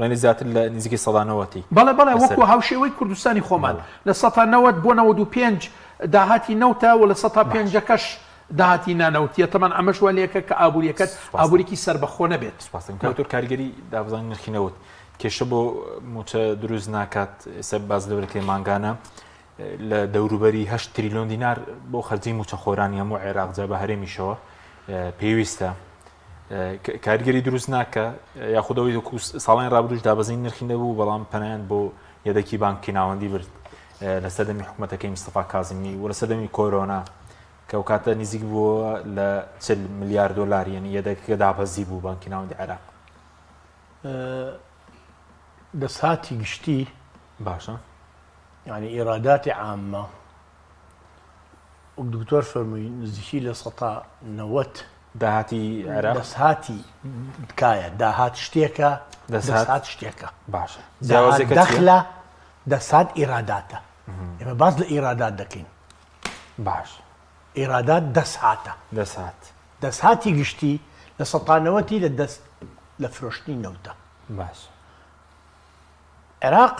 لەنی زیاتر لە نزیکی سەدانەوەتی. بەڵێ وەکو هاوشێوەی کوردستانی خۆمان لە 190 بۆ 95 داهاتی نەوتە و لە 105 داهاتی نانەوتیە تەمان ئەمەش وەلەیەکە کە ئابوووریەکەت ئابوووریکی سربەخۆ نەبێت. کەوتور کاریگەری دابزانانی نرخینەوت کێشە بۆ موچە دروست ناکات ئێستا باز لەورەکەی مانگانە لە دەوروبەری 8 تریلیۆن دینار بۆ خەرجی موچە خۆرانی هەموو عێراق جا بە هەرێمیشەوە پێویستە کاریگەری دروست ناکە یاخودەوەی ساڵان ڕابردوش دابەزین نرخی نەبوو بەڵام پەنایان بۆ یەدەکی بانکی ناوەندی برد لە سەردەمی حکوومەتەکەی مستەفا کازمی و لە سەردەمی کۆرۆنا کە ئەو کاتە نزیک بووە لە 40 ملیار دلار یعنی یەدەکە دابەزی بوو بانکی ناوەندی عێراق. دەسهاتی گشتی باشە يعني ئێراداتی عامە وەک دکتۆر فەرمووی نزیکی لە 190 داهاتی عێراق دەسهاتی تکایە داهات شتێکە دەسهات شتێکە باشە دەخلە دەسات ئێراداتە ئێمە باز لە ئێرادات دەکەین باش ئێرادات دەسهاتە دەسهاتی گشتی لە 190 لە دەست لە فرۆشتنی نەوتە باش عێراق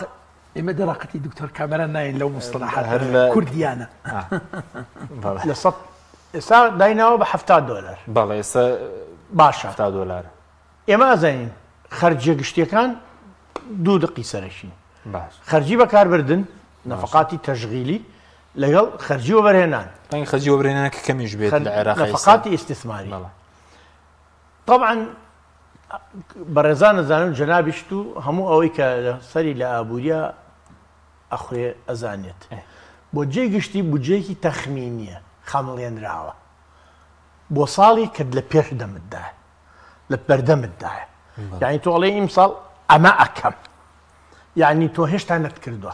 ئێمە دەڕاقەتی دکتۆر کامەران ناین لەو مستەلاحات کوردیانە ئێستا دایناوە بە 70 دلار بەڵێ ئێستا باشە 70 دلار ئێمە ئەزانین خەرجیە گشتیەکان دوو دقی سەرشین باش خەرجی بەکاربردن نەفەقاتی تەشغیلی لەگەڵ خەرجی وەبەرهێنان خەرجی وەبەرهێنان کە کەمیش بێت لە عێراق نەفەقاتی ئیستثماری طبعا بەڕێزان نەزانم جەنابیشت و هەموو ئەوەی کە سەری لە ئابووریە ئەخوێ ئەزانێت بۆ جێ گشتی بودجەیەکی تەخمینیە خەمڵێنراوە بۆ ساڵی کە لە پێش دەمتدایە لە بەردەمتدایە یعنی تۆ ئەڵێ ئیمساڵ ئەمە ئەکەم یعنی تۆ هێشتا نەتکردووە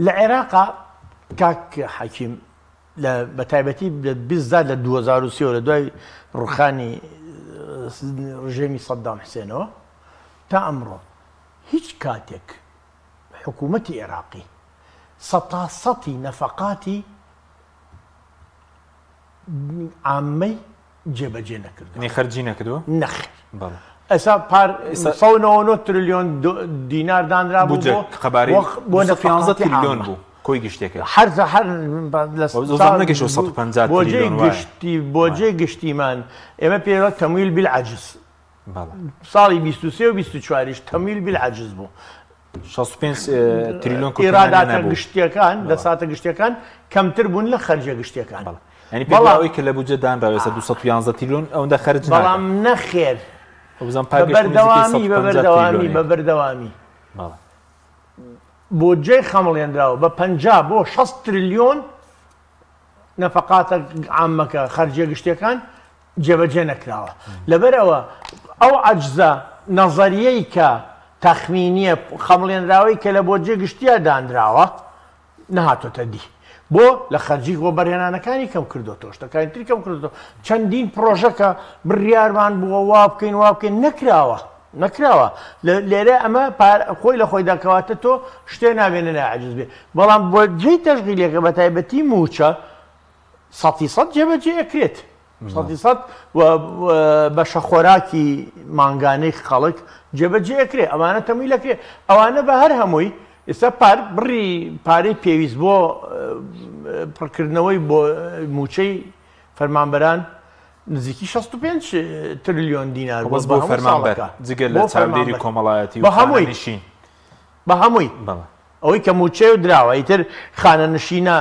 لە عێراقا کاک حەکیم لە بەتایبەتی 20 لە 2023 لە دوای ڕوخانی ڕژێمی سەدام حوسێنەوە تا ئەمڕۆ هیچ کاتێک حکوومەتی عێراقی سەتاسەتی نەفەقاتی عامەی جێبەجێ نەکردو خەرجی نەکردووە نەخێر ئێستا پار 190 تریلیۆن دینار دانرا بوو قەبارەی بۆ 15 تریلیۆن بوو کۆی گشتێکە هەر نەگەشتەوە 150 تریلیۆن بۆ جێ گشتیمان ئێمە پێوە تەمویل بالعەجز ساڵی 23 و 24 تەمویل بالعەجز بوو 65 تریلیۆن ئێراداتە گشتیەکان دەساتە گشتیەکان کەمتر بوون لە خەرجە گشتیەکان ینی پێڵاوی کە لە بوجە دانراوێسە 211 تریلیۆن ئەوەندە خەرج بەڵام نەخێر بەبەردەوامی بۆ جێ خەمڵێنراوە بە 50 بۆ 60 تریلیۆن نەفەقاتە عامەکە خەرجە گشتیەکان جێبەجێ نەکراوە لەبەرەوە ئەو عەجزە نەزەریەی کە تەخمینیە خەمڵێنراوەی کە لە بۆ جێ گشتیە دانراوە نەهاتۆتە دی بۆ لە خەرجی بۆ بەرهێنانەکانی کەم کردوەوە شتەکانی تری کەم کردەوە چەندین پرۆژەکە بڕیارمان بووە وا بکەین نەکراوە لێرە ئەمە خۆی لە خۆی داکەواتە تۆ شتێ نابێنە ناعەجز بێ بەڵام بۆ جێی تەشغیلەکە بە تایبەتی موچە 100% جێبەجێ ئەکرێت 100% بەشە خۆراکی مانگانەی خەڵک جێبەجێ ئەکرێ ئەوانە تەمویلەکرێ ئەوانە بە هەر هەمووی ئێستا بڕی پارەی پێویست بۆ پڕکردنەوەی بۆ موچەی فەرمانبەران نزیکی 65 تریلیۆن دینار بۆ فەرمانبەر جگە لە چاودێری کۆمەڵایەتی بە هەمووی ئەوەی کە موچەی و دراوە ئیتر خانە نشینە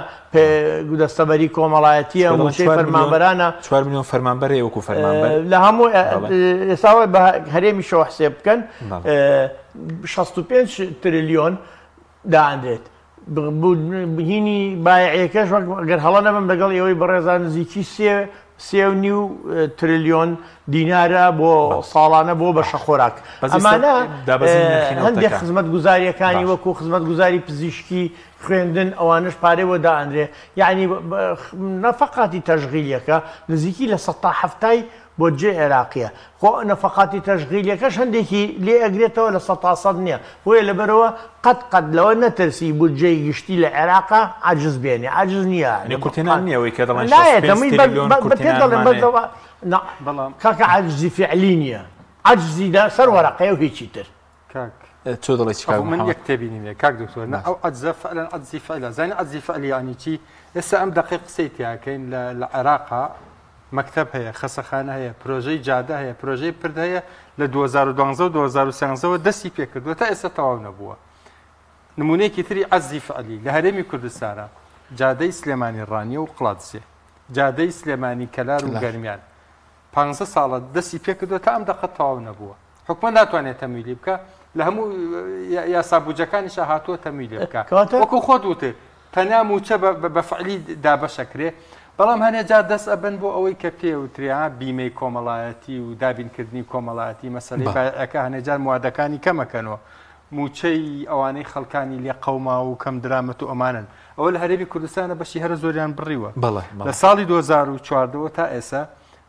دەستەبەری کۆمەڵایەتیە موچەی فەرمانبەرانە 4 میلیۆن فەرمانبەر وەکو فەرمانبەر لە هەموو ئێستا بە هەرێمی شەوە حسێب بکەن 65 تریلیۆن دائندرێت هینی بایعەکەش ئەگەر هەڵە نەبم لەگەڵ ئەوەی بەڕێزان نزیکی 3.5 تریلیۆن دینارە بۆ ساڵانە بۆ بەشە خۆراک. ئەمانە هەندێک خزمەت گوزاریەکانی وەکو خزمەت گوزاری پزیشکی خوێندن ئەوانش پارەوە دائەنرێ، یعنی نەفقاتی تەشغیلیەکە نزیکی لە ١٧ بۆ جێ عێراقیە. خۆ نەفقاتی تەشغیلیەکەش هەندێکی لێ ئەگرێتەوە لە ١٠٠ نییە، بۆیە لەبەرەوە قەت لەوە نەترسی بۆ جێی گشتی لە عێراقا عاجز بێنێ، عاجز نییە کورتێنان نییەوەی کە دەڵێن کاکە عاجزی فعلی نییە، عاجزیدا سەر وەرەقەیە و هیچی تر. تۆ دەڵێ چیکار من یەک تێبینیم کاک دکتۆر ئەو عەجزە فعلەن عەجزی فعلە زانانی عەجزی فعلی یعنی چی؟ ئێستا ئەم دقیق قسەی تیاکەین لە عێراقا مەکتەب هەیە، خەسەخانە هەیە، پرۆژەی جادە هەیە، پرۆژەی پرد هەیە لە 2012 و 2013 دەستی پێکردووە تا ئێستا تەواو نەبووە. نمونەیەکی تری عەجزی فعلی لە هەرێمی کوردستانە جادەی سلێمانی ڕانیە و قڵاتسێ، جادەی سلێمانی کەلار و گەرمیان 15 ساڵە دەستی پێکردووە تا ئەم دەقەت تەواو نەبووە. حکومە ناتوانێت تەمویلی بکە، لە هەموو یاسابوجەکانیش هاتووە تەمویلی بکە. وەکو خۆت وتر تەنیا موچە بە فعلی دابەشەکرێ، بەڵام هەنێ جار دەست ئەبن بۆ ئەوەی کە پێوتریا بیمەی کۆمەڵایەتی و دابینکردنی کۆمەڵایەتی مەسەلەی بایەکە هەنێجار موادەکانی کەمەکەنەوە، موچەی ئەوانەی خەڵکانی لێ قەوما و کەم درامەت و ئەمانن. ئەوە لە هەرێمی کوردستانە بەشی هەرە زۆریان بڕیوە. لە ساڵی 2014 تا ئێستا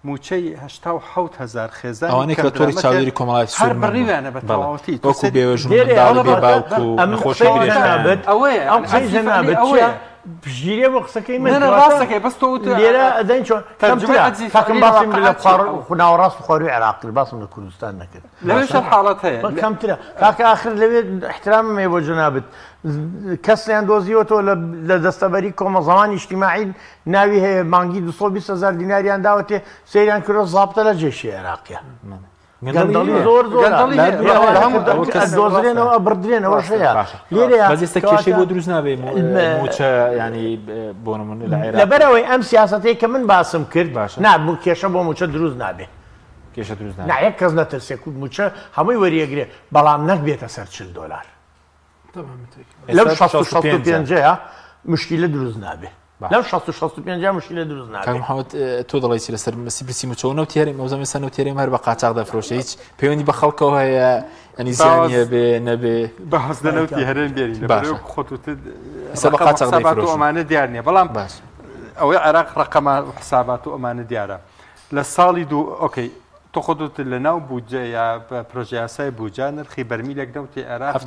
موچەی 87,000 خێزان ئەوانەی کە تۆری چاودێری کۆمەڵایەتی هەر بڕیویانە بە تەواوەتی وەکو بێوەژن منداڵ بێباوک و نەخۆشی ئەوەیە ئەم قسەی نابێت پژگیریە بۆ قسەکەی من ڕاستەکەی بەس تۆ لێرە ئەدەین چۆن کاکەم باسم لە ناوەڕاست و خواروی عێراقی باسم لە کوردستان نەکرد لەوێش حاڵەت هەیە کەمترە. کاکە ئاخر لەوێ احتراممێ بۆ جەنابەت کەسیان دۆزیوەتەوە لە دەستەبەری کۆمە زەمانی اجتیماعی ناوی هەیە مانگی 220,000 دیناریان داوەتێ سەیریان کردۆ زابطە لە جێشی عێراقیە. گەندەڵی زۆر دۆزرێنەوە بردرێنەوە شەیە لێرە بەزێستا کێشەی بۆ دروست نابێ موچە ینی بۆ نمونە لە عێراق لەبەرەوەی ئەم سیاسەتەی کە من باسم کرد نابوو کێشە بۆ موچە دروست نابێ، کێشە دروست نابێ یەک کەس نەترسێ موچە هەمووی وەریەگرێ بەڵام نەکبێتە سەر $40 لەو 65 مشکلە دروست نابێ، لەو 65 مشکلە دروست نابێ. محەممەد تۆ دەڵێی لەسەر مەسیبرسی موچەوە نەوتێری مەوزەمە سە نەوتێریم هەر بە قاچاق دەفرۆشە هیچ پەیوەندی بە خەڵکەوە هەیە ئەنی زیانیە بێ نەبێ بەهەز دەنەوتی هەرێن بێری خۆت بە قاچاق ئەمانە دیار نییە، بەڵام ئەوەی عێراق ڕقەما حسابات و ئەمانە دیارە لە ساڵی ئۆکەی تۆ خۆت لە ناو بودجە یا پرۆژه یاسای بودجە نرخی بەرمیلێک دەوتی عێراق $70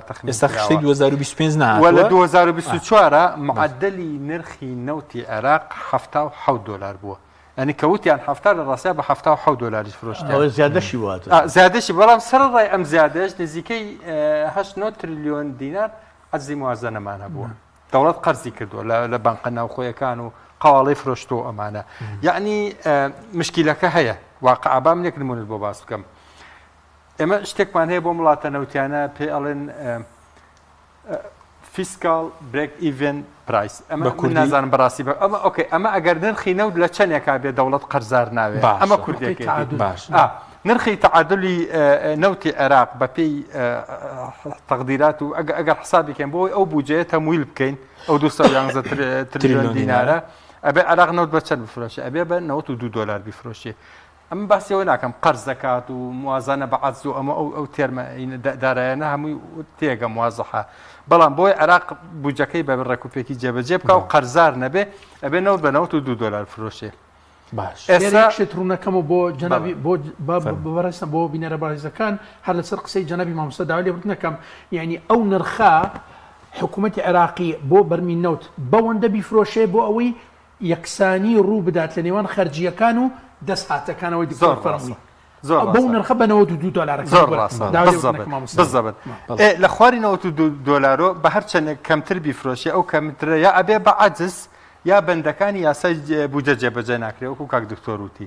تەخمین ئێستا خشتەی 2025 نهاتووە لە 2024 معدلی نرخی نەوتی عێراق $77 بووە، ئەنی کەوتیان هەفتە لە ڕاستیا بە $77 فرۆشتیان زیادەشی واتە زیادەشی، بەڵام سەرڕای ئەم زیادەش نزیکەی 8 تریلیۆن دینار عەجزی موازنەمان هەبووە. دەوڵەت قەرزی کردووە لە بانقە ناوخۆیەکان و قەواڵەی فرۆشتۆ ئەمانە، یعنی مشکلەکە هەیە. واقع بام نێک نمونت بۆ باس بکەم، ئێمە شتێکمان هەیە بۆ وڵاتە نەوتیانە پێ ئەڵێن فیسکال برێک ئیڤن پرایس، ئەمە نازانم بەڕاستی ئەمە ئۆکەی ئەمە ئەگەر نرخی نەوت لە چەندێکا بێ دەوڵەت قەرزار ناوێت ئەمە کوردێکی باش نرخی تعادلی نەوتی عێراق بە پێی تەقدیرات و ئەگەر حسابێکێن بۆی ئەو بودجەیە تەمویل بکەین ئەو 211 تریلیۆن دینارە ئەبێ عێراق نەوت بە چەند بفرۆشێ ئەبێ بە $92 بیفرۆشێ. ئەم باسیەوە ناکەم قەرز دەکات و موازنە بە عەجز و ئەمە ئەو تێرمە دارایانە هەمووی تێگە موازەحە، بەڵام بۆی عێراق بودجەکەی بە ڕێکوپێکی جێبەجێ بکە و قەرزار نەبێ ئەبێ نەوت بە $92 فرۆشێ. باش ئێستا ڕوونەکەمە بۆ جەنابی بەڕێستە بۆ بینەرە بەڕێزەکان هەر لەسەر قسەی جەنابی مامۆستا داوای لێ بردنەکەم، یعنی ئەو نرخە حکوومەتی عێراقی بۆ بەرمی نەوت بەوەندە بیفرۆشێ بۆ ئەوەی یەکسانی ڕوو بدات لە نێوان خەرجیەکان و دەست هاتەکانەوەی دکتۆر فەرمی بەو نرخە بە $92 بزەبێت لە خواری $92 بە هەر چەندێک کەمتر بیفرۆشێ ئەو کەمترە یا ئەبێ بە عەجز یا بەندەکانی یاسای بودجە جێبەجێ ناکرێ وەکو کاک دکتۆر وتی.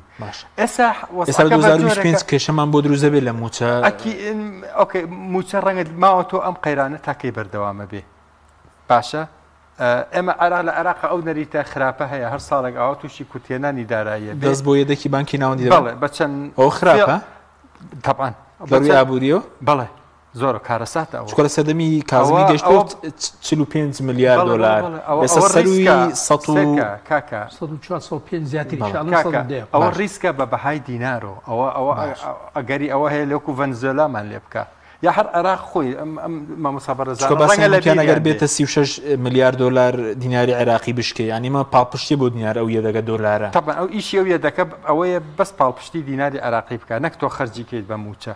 ئێستا 2025 کێشەمان بۆ دروست دەبێت لە موچە ئۆکەی موچە ڕەنگە ماوە تۆ ئەم قەیرانە تاکەی بەردەوامە بێ باشە. ئێمە عێراق لە عێراق ئەو نەریتە خراپە هەیە هەر ساڵێک ئەوە تووشی کوتێنانی داراییە دەست بۆ یەدەکی بانکی ناوەندی بەڵێ بە چەند ئەو خراپە تەبعاً بەروی ئابووریەوە بەڵێ زۆر کارەسات ئەوە چکە لە سەردەمی کازمی گەشتۆ 45 میلیارد دلار ئێستا سەروی 405 زیاتری ئەوە ریسکە بە بەهای دینارۆ ئەوە ئەگەری ئەوە هەیە لەوکو ڤەنزوێلامان لێ بکە یا هەر عێراق خۆی مامۆسابەرەزانەگەر بێتە 36 میلیارد دلار دیناری عێراقی بشکێ ینی مە پاڵپشتی بۆ دینار ئەو یەدەگە دۆلارە تەبەن ئەو ئیشی ئەو یەدەکە ئەوەیە بەس پاڵپشتی دیناری عێراقی بکە نەک تۆ خەرجیکەیت بە موچە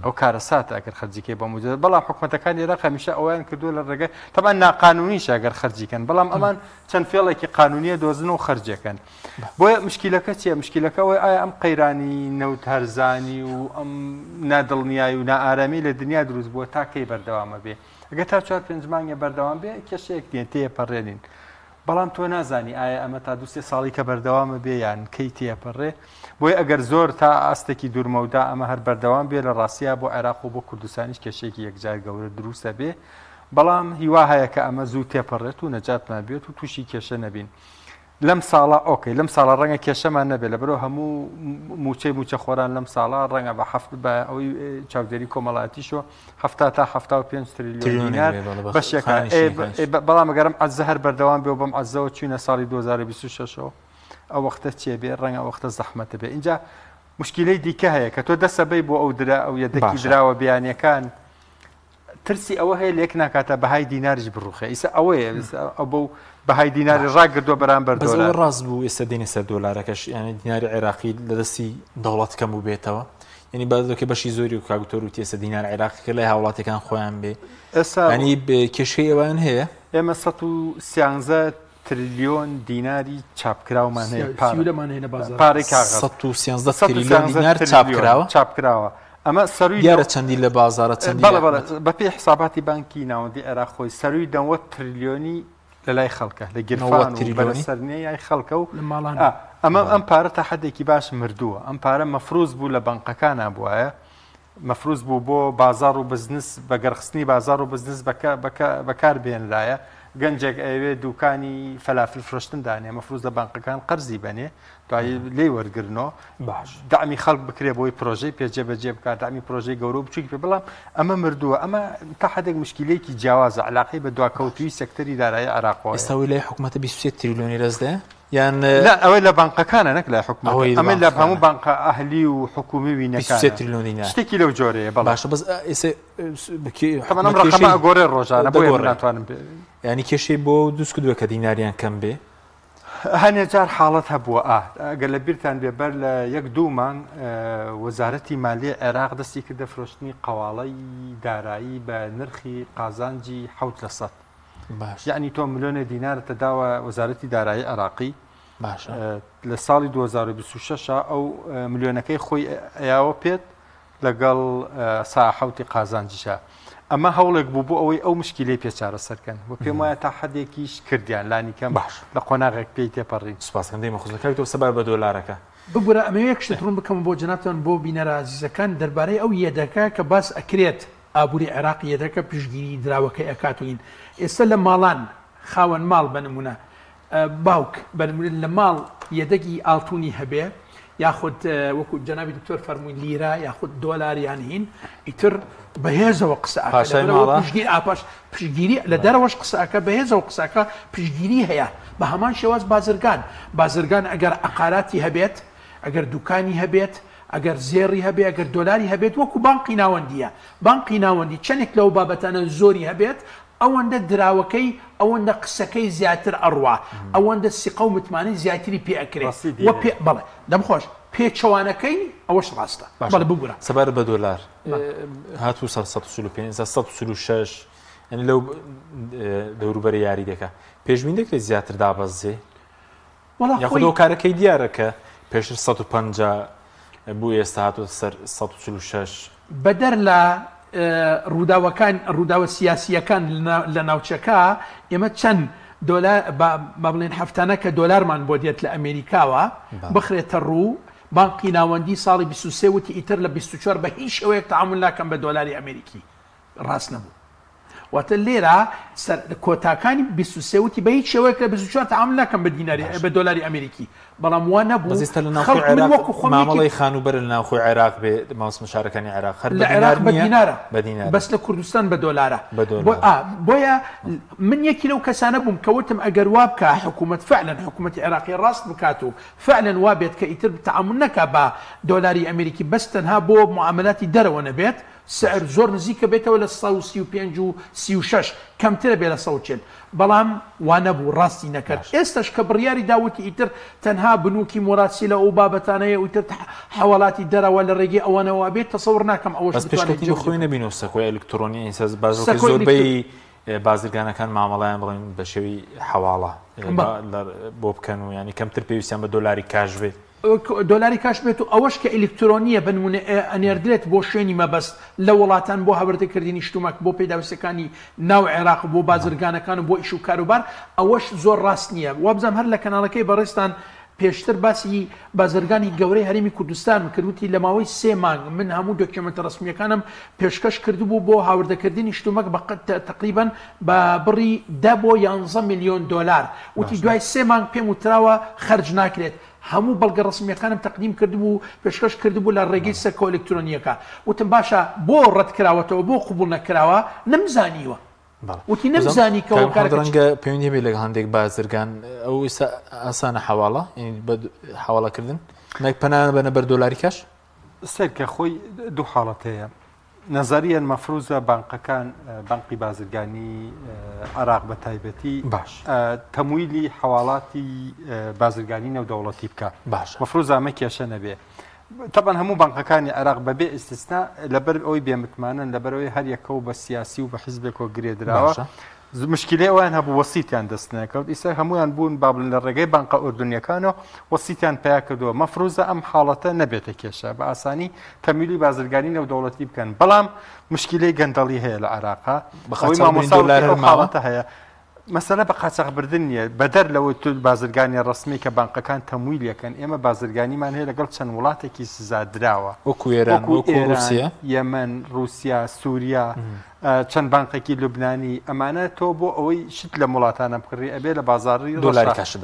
ئەو کارەساتە ئەگەر خەرجیکەی بە موجە بەڵام حکوومەتەکانی عێراق هەمیشە ئەویان کردووە لە ڕێگەی تەبەن ناقانونیش ئەگەر خەرجیکەن بەڵام ئەمان چەند فێڵێکی قانونیە دۆزن و خەرجەکەن بۆیە مشکلەکە چییە مشکلەکەەوەی ئایا ئەم قەیرانی نەوت هەرزانی و ئەم نادڵنیایی و نائارامی لە دنیا دروست بووە تا کەی بەردەوامە بێ ئەگەر تا 4-5 مانگە بەردەوام بێ کێشەیەک دێن تێپەڕێنین بەڵام تۆ نازانی ئایا ئەمە تا 2-3 ساڵی کە بەردەوامە بێ یان کەی تێپەڕێ بۆی ئەگەر زۆر تا ئاستێکی دوورمەودا ئەمە هەر بەردەوام بێ لە ڕاستیە بۆ عێراق و بۆ کوردستانیش کێشێکی یەکجار گەورە دروستە بێ بەڵام هیوا هەیە کە ئەمە زوو تێپەڕێت و نەجاتمان بێت و تووشی کێشە نەبین لەم ساڵە ئۆکەی لەم ساڵە ڕەنگە کێشەمان نەبێت لەبەرەوە هەموو موچە خۆران لەم ساڵە ڕەنگە بە ئەوەی چاودێری کۆمەڵاتیشۆ 70 تا 75 تریلیۆن دینار بەشێکە بەڵام ئەگەرم عەزە هەر بەردەوام بێ و بەم عەزەوە چوینە ساڵی 2026ەوە ئەو وەختە چێ بێ ڕەنگە وەختە زەحمەتە بێ اینجا مشکلەی دیکە هەیە کە تۆ دەسەبەی بۆ ئەو درا ئەو یەدەکی دراوە بیانیەکان ترسی ئەوە هەیە لێک ناکاتە بەهای دیناریش بڕوخێ ئیسا ئەوەیە ئەو بۆ بەهای دیناری ڕاگردووە بەرامبەر دۆلار ڕاست بوو ئێستا دێنێ سەر دۆلارەکەش یعنی دیناری عێراقی لەدەستی دەوڵەت کەم بوو بێتەوە یعنی بەدەکە بەشی زۆری و کاگوتۆر و تێسە دینار عێراقی کە لای هاوڵاتەکان خۆیان بێ ینی کێشەی ئەوان هەیە ئێمە 113 تریلیۆن دیناری چاپکراومان هەیە پارەی 113 تریلیۆن دینار چاپکراوە ئەمە سەروی دیارە چەندی لە بازارە چەندی بە پێی حساباتی بانکی ناوەندی عێراق خۆی سەروی 90 تریلیۆنی لە لای خەڵکە لە گیرفان و بەرەسەرنیای خەڵکە و ئەمە ئەم پارە تا حدێکی باش مردووە ئەم پارە مەفروز بوو لە بانقەکانە بووایە مەفروز بوو بۆ بازار و بزنس بەگەرخستنی بازار و بزنس بەکار بێنرایە گەنجێک ئەوێ دوکانی فەلافل فرۆشتن دانێ مەفروز لە بانقەکان قەرزی بنێ دوایی لێی وەرگرنەوە باش دامی خەڵک بکرێ بۆی پرۆژەی پێجێبەجێ بکات دامی پرۆژەی گەورە و بچووکی پێ بەڵام ئەمە مردووە ئەمە تا حدێک مشکلەیەکی جیاوازە علاقەی بە دواکەوتوی سەکتەری دارایی عێراقەوە ئێستا لای حکوومەتە 23 تریلیۆنی دەستدە یان ئەوەی لە بانقەکانە نەک لای حکوومەت ئەمە لە هەموو بانقە ئەهلی و حکومی وینەکان تریلیۆنی شتێکی لەو جۆرەیە باشە بەس ئەم ڕقەمە گۆڕێ ڕۆژانە بۆ ناتوانم ینی کێشەی بۆ دروست کردووە کە دیناریان کەم بێ هەنێ جار حاڵەت هەبووە ئەگەر لە بیرتان بێبەر لە 1-2 مانگ وەزارەتی مالیە عێراق دەستی کردە فرۆشتنی قەواڵەی دارایی بە نرخی قازانجی 7%. باش یعنی تۆ ملیۆنە دینارە داوە وەزارەتی دارایی عێراقی باش لە ساڵی 2026 ئەو ملیۆنەکەی خۆی ئەیاوە پێت لەگەڵ ساحەوتی قازانجیشە ئەمە هەوڵێک بوو بۆ ئەوەی ئەو مشکلەی پێچارە سەرکەن و پێم وایە تا حدێکیش کردیان لانی کەم باش لە قۆناغێک پێی تێپەڕین سوپاسکەندەی مەخۆزەکەی تۆ سەبار بە دۆلارەکە بگورە ئەمە یەک شت ڕوون بکەم بۆ جناتان بۆ بینەرە عزیزەکان دەربارەی ئەو یەدەکە کە باس ئەکرێت ئابووری عێراق یەدەکە پشتگیری دراوەکەی ئەکاتوین ئێستا لە ماڵان خاوەن ماڵ بنمونە باوک بنمونە لە ماڵ یەدەکی ئاڵتونی هەبێ یاخود وەکو جەنابی دکتۆر فەرمووی لیرە یاخود دۆلاریان هین ئیتر بەهێزەوە قسە پشتگیری لە دەرەوەش قسەکە بەهێزەوە قسەکە پشتگیری هەیە بە هەمان شێواز بازرگان ئەگەر عقاراتی هەبێت ئەگەر دوکانی هەبێت ئەگەر زێڕی هەبێت ئەگەر دۆلاری هەبێت وەکو بانقی ناوەندیە بانقی ناوەندی چەندێک لەو بابەتانە زۆری هەبێت ئەوەندە دراوەکەی ئەوەندە قسەکەی زیاتر ئەڕوا ئەوەندە سیقە و متمانەی زیاتری پێ ئەکرێت بەڵێ دەمخۆش پێچەوانەکەی ئەوەش ڕاستە بەڵێ بگورە سەبار بە دۆلار هاتوو 136 ئەنی لەو دەوروبەری یاریدەکە پێشبین دەکرێت زیاتر دابەزێ یاخودەوە کارەکەی دیارە کە پێشتر 150 بوو ئێستا هاتووە سەر 146 بەدەر لە ڕووداوە سیاسیەکان لە ناوچەکە ئێمە چەند دۆلار با بڵێن هەفتانە کە دۆلارمان بۆ دێت لە ئەمریکاوە بخرێتە ڕوو بانقی ناوەندی ساڵی 23 وتی ئیتر لە 24 بە هیچ شێوەیەک تەعامل ناکەم بە دۆلاری ئەمریکی ڕاست نەبوو واتە لێرە کۆتاکانی 23 وتی بە هیچ شێوەیەک لە 24 تعامل ناکەم بە دۆلاری ئەمریکی بەڵام وا نەبوو بەزیستە لە ناوخۆی عێراق مامەڵەی خانوبەر لە ناوخۆی عێراق بێ ماوس مشارەکانی عێراق هەر لە عێراق بە دینارە بە بەس لە کوردستان بە دۆلارە بۆیە من یەکی لەو کەسانە بووم کەوتم ئەگەر وا بکە حکوومەت فعلا حکوومەتی عێراقی ڕاست بکات و فعلا وا بێت کە ئیتر تعامل نەکا بە دۆلاری ئەمریکی بەس تەنها بۆ معاملاتی دەرەوە نەبێت سعر زۆر نزیکە بێتەوە لە 135 و 36 کەمترە بێ لە 140 بەڵام وا نەبوو ڕاستی نەکرد ئێستش کە بڕیاری داوتی ئیتر تەنها بنووکی مۆراسی لە ئەو بابەتانەیە وتر حواڵاتی دەرەوە لە ڕێگەی ئەوانەوە بێت تەسەور ناکەم ئەوەش پێشکەوتنی خۆی نەبینەوە سەکۆی ئەلکترۆنی زۆربەی بازرگانەکان مامەڵیان بڵێن بە شێوی حواڵە بۆ بکەن و ینی کەمتر پێویستیان بە دۆلاری کاش بێت دۆلاری کاش بێت و ئەوەش کە ئلکترۆنیە بنمونە ئەنێردرێت بۆ شوێنی مەبەست لە وڵاتان بۆ هەوردەکردنی شتومەک بۆ پێداویستەکانی ناو عێراق بۆ بازرگانەکان و بۆ ئیش و کاروبار ئەوەش زۆر ڕاست نییە وابزانام هەر لە کەناڵەکەی بەڕێستان پێشتر باسی بازرگانی گەورەی هەرێمی کوردستان کردوتی لە ماوەی 3 مانگ من هەموو دۆکیومنتە ڕسمیەکانم پێشکەش کردبوو بۆ هاوردەکردنی شتومەک بە تقریبا بە بڕی 10 بۆ 11 میلیۆن دۆلار وتی دوای 3 مانگ پێم وتراوە خەرج ناکرێت هەموو بەڵگە ڕسمیەکانم تەقدیم کردبوو پێشکەش کردبوو لە ڕێگەی سەرکۆ ئەلکترۆنیەکە وتم باشە بۆ ڕەتکراوەتەوە بۆ قبول نەکراوە نەمزانیوە وتی نەمزانی کەەوە کارڕەنگە پەیوەندی بێ لەگە هەندێک بازرگان ئەو ئاسانە حواڵە حواڵەکردن نەک پەنان بەنەبەر دۆلاری کاش سەرکە خۆی دوو حاڵەت هەیە نەزاریان مەفروزە بانقەکان بانقی بازرگانی عراق بە تایبەتی باش تەمویلی حواڵاتی بازرگانی نێودەوڵەتی بکە باش مەفروز ئەمە کێشە نەبێ طبعا هەموو بانقەکانی عراق بەبێ ئیسtisنا لەبەر ئەوەی بێمتمانن لەبەرەوەی هەر یەکە و بە سیاسی و بە حیزبێکەوە گرێدراوە مشکلەی ئەویان هەبوو وەسیتیان دەست نەکەوت ئیسا هەمویان بوون بابل لە ڕێگەی بانقە ئوردونیەکانەوە وەسیتیان پیا کردووە مەفروزە ئەم حاڵەتە نەبێتە کێشە بە ئاسانی تەمویلی بازرگانی نێودەوڵەتی بکەن بەڵام مشکلەی گەندەڵی هەیە لە عراقا بەخۆی مامۆستا هەیە مەسەلە بە قاچەقبردن نیە بەدەر لەوە تو بازرگانی ڕسمی کە بانقەکان تەمویلیەکەن ئێمە بازرگانیمان هەیە لەگەڵ چەند وڵاتێکی سزادراوە وەکو ئێران وەکو رووسیا یەمەن رووسیا سووریا چەند بانقێکی لوبنانی ئەمانە تۆ بۆ ئەوەی شت لە وڵاتانە بکڕی ئەبێ لە بازاری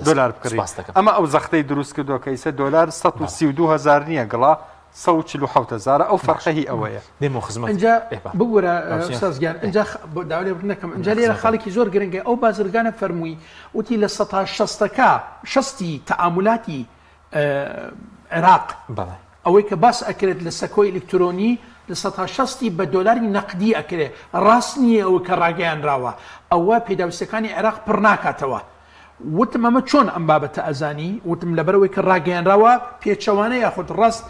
دۆلار بکڕی ئەمە ئەو زەختەی دروست کردووە کە ئیسە دۆلار 132,000 نییە گڵا 140,000 ئەو فەرقەهی ئەوەیە دێمە خزمەت اینجا بگورە سازگیان اینجا داوای بڕنەکەم اینجا لێرە خاڵێکی زۆر گرنگە ئەو بازرگانە فەرمووی وتی لە 160 شەستی تەعاملاتی عێراق ئەوەی کە باس ئەکرێت لە سەکۆی ئلکترۆنی لە 160 بە دۆلاری نەقدی ئەکرێ ڕاست نییە ئەوە کە ڕاگەیانراوە ئەوە پێداویستەکانی عێراق پڕ ناکاتەوە وتم ئەمە چۆن ئەم بابەتە ئەزانی وتم لەبەرەوەی کە ڕاگەیانراوە پێچەوانە یاخود ڕاست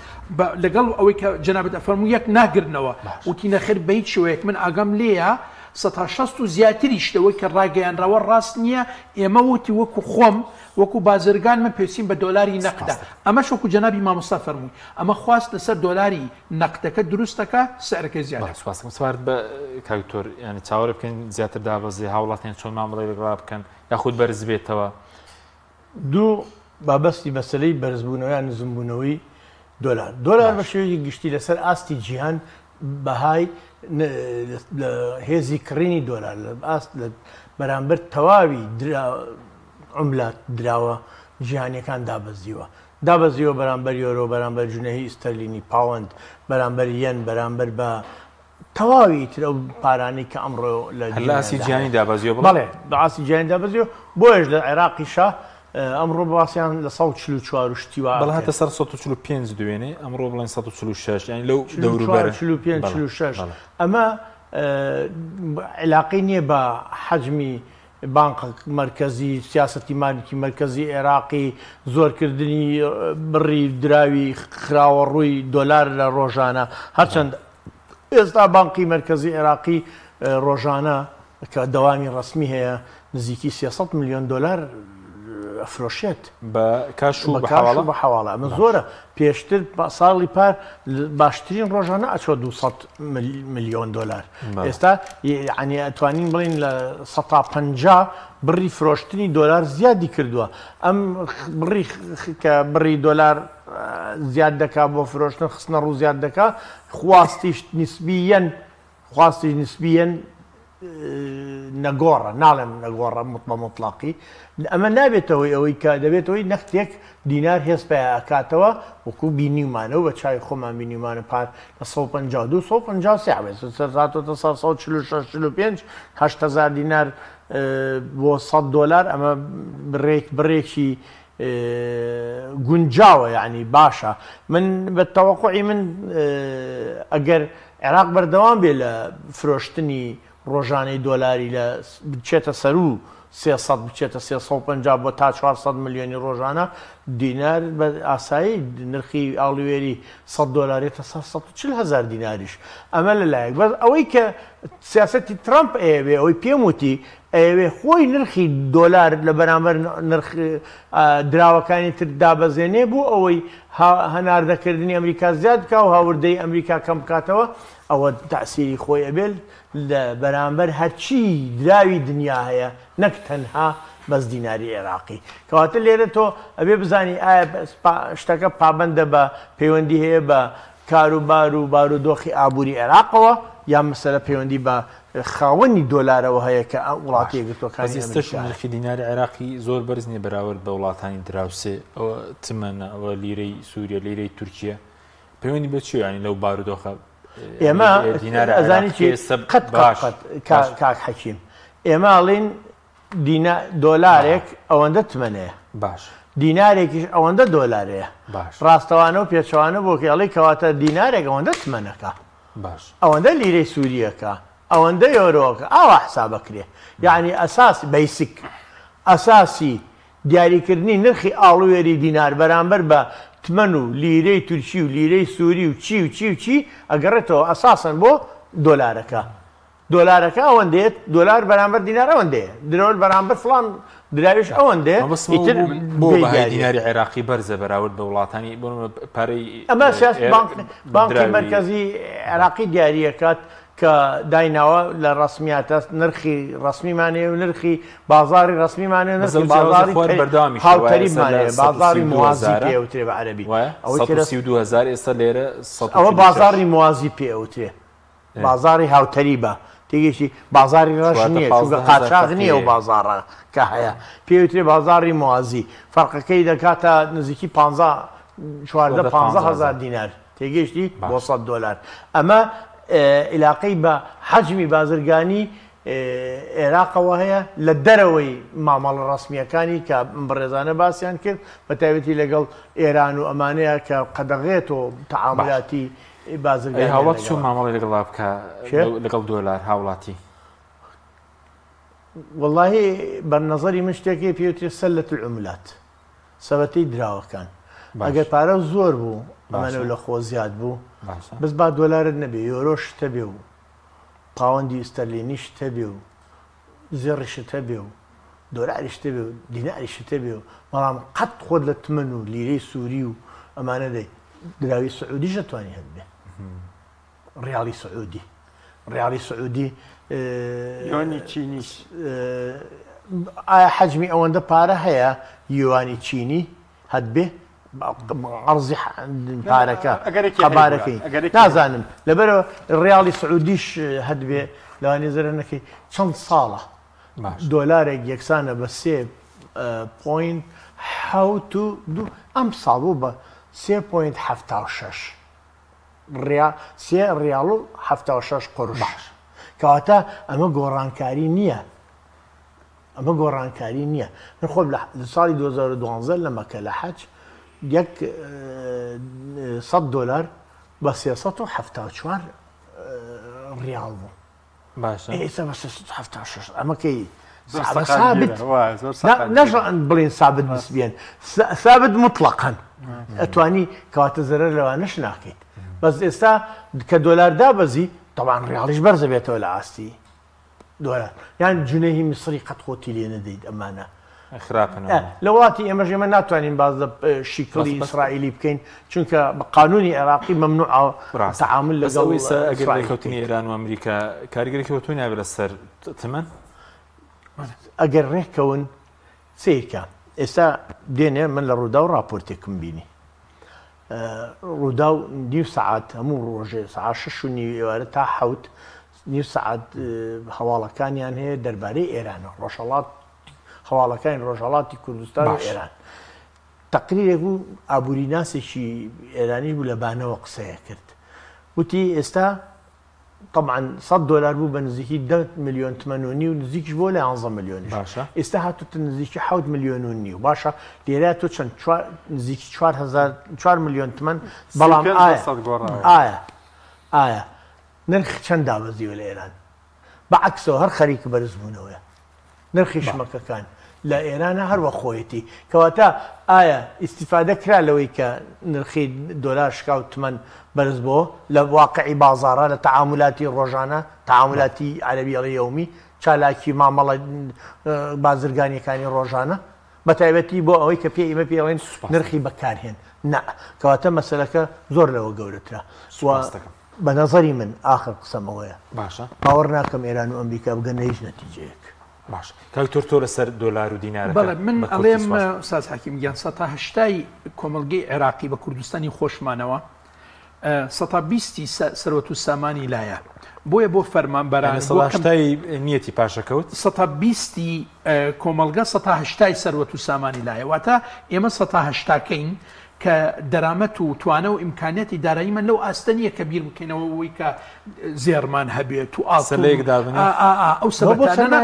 لەگەڵ ئەوەی کە جەنابەت ئەفەرموو یەک ناگرنەوە وتی نەخێر بە هیچ شێوەیەک من ئاگام لێیە 160 و زیاتری شتەوەی کە ڕاگەیانراوە ڕاست نییە ئێمە وتی وەکو خۆم وەکو بازرگان من پێویستیم بە دۆلاری نەقدە ئەمە شوکو جەنابی مامۆستا فەرمووی ئەمە خواست لەسەر دۆلاری نەقدەکە دروستەکە سعرەکە زیاتر سوارد بە کاکتۆر ینی چاوەڕێ بکەین زیاتر دابەزی هاوڵاتیان چۆن مامەڵەی لەگەڵا بکەن یاخود بەرز بێتەوە دوو بابەستی مەسلەی بەرزبوونەوەیان نزمبوونەوەی دۆلار بە شێوەیەکی گشتی لەسەر ئاستی جیهان بەهای هێزی کڕینی دۆلار بەرامبەر تەواوی عملات دراوە جیهانیەکان دابەزیوە بەرامبەر یۆرۆ بەرامبەر جونەهی ئستەرلینی پاوەند بەرامبەر یەن بەرامبەر بە تەواوی ترە و پارانی کە ئەمڕۆ لە ئاسی جیهانی دابەزیوە بەڵێ بە ئاسی جیهانی دابەزیوە بۆیش لە عێراقیشە ئەمڕۆ باسییان لە 144 شتیوە بەڵ هاتە سەر 145 دوێنێ ئەمڕۆ بڵێن 146 یانی لەو دەوروبەر 46 ئەمە علاقی نییە بە حەجمی بانق مرکزی سیاسەتی مالکی مرکزی عێراقی زۆرکردنی بڕی دراوی خراوە ڕووی دۆلار لە ڕۆژانە هەرچەند ئێستا بانقی مرکزی عێراقی ڕۆژانە کە دەوامی ڕسمی هەیە نزیکی 300 میلیۆن دلار ئەفرۆشێت بە کاش و بە حواڵە ئەمە زۆرە پێشتر ساڵی پار باشترین ڕۆژانە ئەچۆ 200 میلیۆن دلار ئێستا ینی ئەتوانین بڵین لە 150 بڕی فرۆشتنی دۆلار زیادی کردووە ئەم بڕی کە بڕی دۆلار زیاد دەکا بۆ فرۆشتن خستنە ڕوو زیاد دەکا خواستیش نسبیەن نەگۆڕە ناڵێن نەگۆڕە مطلقی ئەمە نابێتەوەی ئەوەی کە دەبێتەوەی نەختێک دینار هێز پێ ئاکاتەوە وەکو بینیمانە و بە چای خۆمان بینیمانە پار لە 152 156 8,000 دینار بۆ 100 دلار ئەمە بڕێکی گونجاوە یعنی باشە من بە تەوەقعی من ئەگەر عێراق بەردەوام بێ لە فرۆشتنی ڕۆژانەی دۆلاری لە بچێتە سەر و 300 بچێتە 350 بۆ تا 400 ملیۆنی ڕۆژانە دینار بە ئاسایی نرخی ئاڵوێری 100 دلارێتە 140,000 دیناریش ئەمە لەلایەک بەس ئەوەی کە سیاسەتی ترامپ ئەیەوێ ئەوەی پێم وتی ئەوێ خۆی نرخی دۆلار لە بەرامبەر نرخ دراوەکانی تر دابەزێنێ بوو ئەوەی هەناردەکردنی ئەمریکا زیاد بکە و هاوردەی ئەمریکا کەم بکاتەوە ئەوە تەسیری خۆی ئەبێت لە بەرامبەر هەرچی دراوی دنیا هەیە نەک تەنها بەس دیناری عێراقی کەواتە لێرە تۆ ئەبێ بزانی ئایا شتەکە پابەندە بە پەیوەندی هەیە بە کاروبار و بارودۆخی ئابووری عێراقەوە یان مەسەلە پەیوەندی بە خاوەنی دۆلارەوە هەیە کە وڵاتی یەکگرتووەکانی ئێستش نرخی دیناری عێراقی زۆر بەرز نیە بەراورد بە وڵاتانی دراوسێ ئەوە تمەنە ئەوە لیرەی سووریا لیرەی تورکیا پەیوەندی بە چی ینی لەو بارودۆخە ئێمە ئەزانی قەت کاک حەکیم ئێمە ئەڵین دۆلارێک ئەوەندە تمەنەیە باش دینارێکیش ئەوەندە دۆلارەیە ڕاستەوانە و پێچوانە بۆ کێڵی کەواتە دینارێک ئەوەندە تمەنەکە باش ئەوەندە لیرەی سووریەکە ئەوەندە یۆرۆکە ئاوا حسابەکرێ یعنی ئەساس بیسیک ئەساسی دیاریکردنی نرخی ئاڵوێری دینار بەرامبەر بە تمەن و لیرەی تورکی و لیرەی سووری و چی ئەگەڕێتەوە ئەساسن بۆ دۆلارەکە ئەوەندێت دۆلار بەرامبەر دینار ئەوەندەیە درۆل بەرامبەر فڵان دراویش ئەوەندێ بۆ دیناری عێراقی بەرزە بەراورد بە وڵاتانی پارەی ئەمە بانکی مرکزی عێراقی دیاریەکات کە دایناوە لە ڕسمیاتە نرخی ڕسمیمانەیە و نرخی بازاری ڕسمیمانێ نرخی بازاری هاوتەریمانەیە بازاری موازی پێوترێ بە عەرەبی ئێستا لێرە ئەوە بازاری موازی پێوترێ بازاری هاوتەری بە تێگەشتی بازاری ڕەش نییە چونکە قاچاغ نییە و بازاڕە کە هەیە پێوترێ بازاری موازی فەرقەکەی دەکاتە نزیکی 15,000 دینار تێگەشتی بۆ 100 دلار ئەمە علاقەی بە حەجمی بازرگانی عێراقەوە هەیە لە دەرەوەی مامەڵە ڕسمیەکانی کە بەڕێزانە باسییان کرد بە تایبەتی لەگەڵ ئێران و ئەمانەیە کە قەدەغێت و تەعاملاتی بازرگانی هاوڵات چۆن مامەڵی لەگەڵ بکە لەگەڵ دۆلار هاوڵاتی وەڵاهی بەرنەزەری من شتێکی پێوترێت سەلەت العملات سەبەتەی دراوەکان ئەگەر پارە زۆر بوو ئەمانە لە خۆ زیاد بوو بەس با دۆلارت نەبێ یۆرۆ شتە بێ و پاوەندی ئستەرلینی شتە بێ و زێڕی شتە بێ و دۆلاری شتە بێ و دیناری شتە بێ و بەڵام قەت خۆت لە تمەن و لیرەی سووری و ئەمانە دەی دراوی سعودیش دەتوانێت هەت بێ ڕیاڵی سعودی یۆنی چینیش ئایا حەجمی ئەوەندە پارە هەیە یوانی چینی هەت بێ عرضی پارەکە قەبارەکەی نازانم لەبەرەوە ڕیاڵی سعودیش هەت بێ لەوانی زەرەنەکەی چەند ساڵە دۆلارێک یەکسانە بە 3.72 ئەم ساڵ بوو بە 3.76 ریاڵ و 76 قورش کەواتە ئەمە گۆڕانکاری نییە من خۆم لە ساڵی 2012 لە مەکە لە حەج 100 دلار بە 374 ریاڵ بوو ئێستا بە 376 ئەمەکەی نەژان بڵێن سابت نسبیان سابت مطلقاً ئەتوانی کەواتە زەرەر لەوانەش ناکەیت بەس ئێستا کە دۆلار دابەزی طبعاً ڕیاڵیش بەرزە بێتەوە لە ئاستی دۆلار یان جونەیی میسری قەت خۆتی لێ نەدەیت ئەمانە لە وڵاتی ئێمەش ئێمە ناتوانین باز لە شیکڵی ئیسرائیلی بکەین چونکە بە قانونی عێراقی مەمنوع تەعامل لەگەڵ ئەگەر ڕێکەوتنی ئێران و ئەمریکا کاریگەرێکی تۆی نابێت لەسەر تمەن ئەگەر ڕێککەون سیرکە ئێستا دێنێ من لە ڕوودا و راپۆرتێکم بینی ڕوودا و 2 سعات هەموو ڕۆژێ سعات 6 ئێوارە تا حوت نیر سعات هەواڵەکانیان هەیە دەربارەی ئێرانە ڕۆژهەڵات هەواڵەکانی ڕۆژهەڵاتی کوردستان و ئێران تەقریرێک بوو ئابووری ناسێکی ئێرانی بوو لە بانەوە قسەیە کرد وتی ئێستا طبعا $100 بوو بە نزیکی 10 ملیۆن تمەنی و نزیکیش بۆ لە 11 ملیۆنی ئێستا هاتوتە نزیکی 7 ملیۆن و نیو باشە لێرە تۆ چەند نزیکی 4 ملیۆن تمەن بەڵام ئایا نرخ چەند دابەزیوە لە ئێران بەعکسەوە هەر خەریکە بەرزبوونەوەیە نرخی شمەکەکان لە ئێرانە هەروە خۆیەتی کەواتە ئایا ئیسیفادە کرا لەوەی کە نرخی دۆلار شکا و تمەن بەرز بۆ لە واقعی بازارە لە تعاملاتی ڕۆژانە تعاملاتی عەرەبیەڵی یەومی چالاکی مامەڵە بازرگانیەکانی ڕۆژانە بە تایبەتی بۆ ئەوەی کە پێ ئێمە پێڵێن نرخی بەکارهێن نا کەواتە مەسەلەکە زۆر لەوە گەورەترە بە نەزەری من ئاخر قسەمەوەیە باشە باوەڕ ناکەم ئێران و ئەمریکا بگەنە هیچ نەتیجەیەک باش کاکتۆر تۆ لەسەر دۆلار و دینارەکە بەڵێ من ئەڵێم ساز حەکیم گیان 180 کۆمەڵگەی عێراقی بە کوردستانی خۆشمانەوە 120 سەرۆت و سامانی لایە بۆیە بۆ فەرمانبەران نیەتی پاشەکەوت 120 کۆمەلگە 180 سەرۆت و سامانی لایە واتە ئێمە 180کەین کە دەرامەت و توانە و ئیمکانەتی داراییمە لەو ئاستەنیە کە بیر بکەینەوەی کە زێرمان هەبێت و ئەو سەبەتانە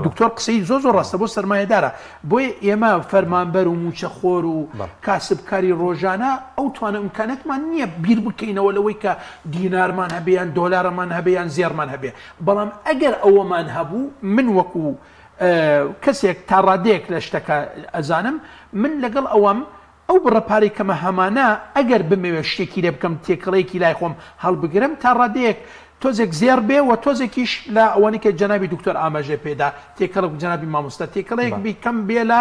دکتۆر قسەی زۆر ڕاستە بۆ سەرمایەدارە بۆیە ئێمە فەرمانبەر و موچەخۆر و کاسبکاری ڕۆژانە ئەو توانە ئیمکانەتمان نییە بیر بکەینەوە لەوەی کە دینارمان هەبێیان دۆلارمان هەبێیان زێرمان هەبێ بەڵام ئەگەر ئەوەمان هەبوو من وەکو کەسێک تا ڕادەیەک لە شتەکە ئەزانم من لەگەڵ ئەوەم ئەو بڕەپاری کەمە هەمانە ئەگەر بمەوێ شتێکی لێ بکەم تێکڵەیەکی لای خۆم هەڵبگرم تا ڕادەیەک تۆزێک زێر بێ و تۆزێکیش لە ئەوەی کە جەنابی دکتۆر ئاماژێ پێدا تێکەڵک جەنابی مامۆستا تێکەڵەیەک بیکەم بێ لە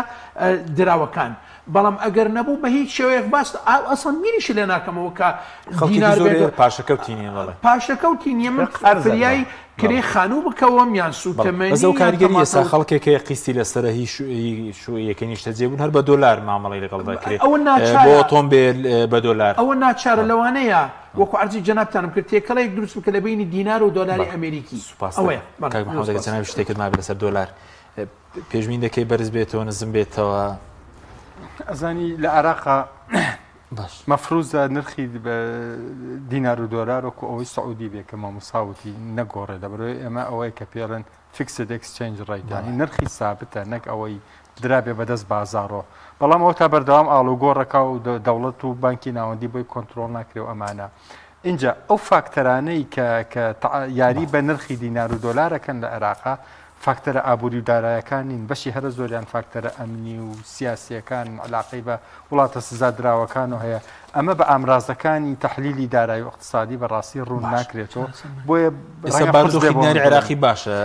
دراوەکان بەڵام ئەگەر نەبوو بە هیچ شێوەیەک باست ئەسڵ میریش لێ ناکەمەوە کە پاشەکەوتی نیە من فریای کرێ خانوو بکەوەم یان سوتەمەنی ئەو کارگەری ئێستا خەڵکێکە قیستی لەسەر شوەیەکە نیشتەجێ بوون هەر بە دۆلار مامەڵی لەگەڵدا کرێت بۆ ئۆتۆمبیل بە دۆلار ئەوە ناچارە لەوانەیە وەکو عەرزی جەنابتانم کرد تێکەڵەیەک دروست بکە لە بینی دینار و دۆلاری ئەمریکی جەنابی شتێکت مابێت لەسەر دۆلار پێشبین دەکەی بەرز بێتەوە نزم بێتەوە ئەزانی لە عێراقا مەفروزە نرخی دینار و دۆلار وەکو ئەوەی سعودی بێ کە مامۆساوتی نەگۆڕێ دەبرەوەی ئێمە ئەوەی کە پێڵێن فیکسد ئەکسچێنج ڕێیتانی نرخی سابتە نەک ئەوەی درابێ بەدەست بازارۆ بەڵام ئەو تا بەردەوام ئاڵوگۆڕەکە و دەوڵەت و بانکی ناوەندی بۆی کۆنتترۆل ناکرێ و ئەمانە اینجا ئەو فاکتەرانەی کە یاری بە نرخی دینار و دۆلارەکەن لە عێراقا فاکتەرە ئابووری و دارایەکانین بەشی هەرە زۆریان فاکتەرە ئەمنی و سیاسیەکان علاقەی بە وڵاتە سزادراوەکان و هەیە ئەمە بە ئامرازەکانی تەحلیلی دارایی و اقتصادی بەڕاستی ڕوون ناکرێتەوە بۆیە بەردۆخی عێراقی باشە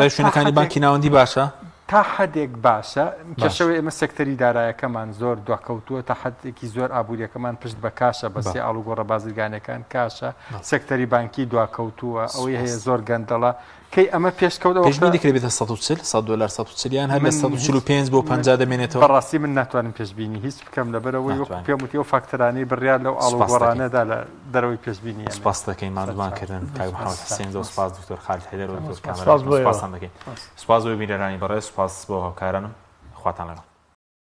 ڕێشوێنەکانی بانکی ناوەندی باشە تا حدێک باشە کەشەوەی ئێمە سەکتەری دارایەکەمان زۆر دواکەوتووە تا حدێکی زۆر ئابوووریەکەمان پشت بە کاشە بەسێ ئاڵوگۆڕە بازرگانەکان کاشە سەکتەری بانکی دواکەوتووە ئەوەی هەیە زۆر گەندەڵە کەی ئەمە پێشکەوتەوە پێشبینی دەکرێت بێتە $140 $140 هەر لە 145 بۆ 50 دەمێنێتەوە بەڕاستی من ناتوانم پێشبینی هیچ بکەم لەبەرەوەی وەکو پێم وتی ئەو فاکتەرانەی بڕیار لەو ئاڵوگۆڕانەدا لە دەرەوەی پێشبینی سپاس دەکەین مادوانکردن کاک محەممەد حسێن زۆر سپاس دکتۆر خالد حەیدەر و دکتۆر کامەران سپاس دەکەین سپاس بۆ بیرەرانی بەڕێز سپاس بۆ هاوکارانم خواتان لەگەڵ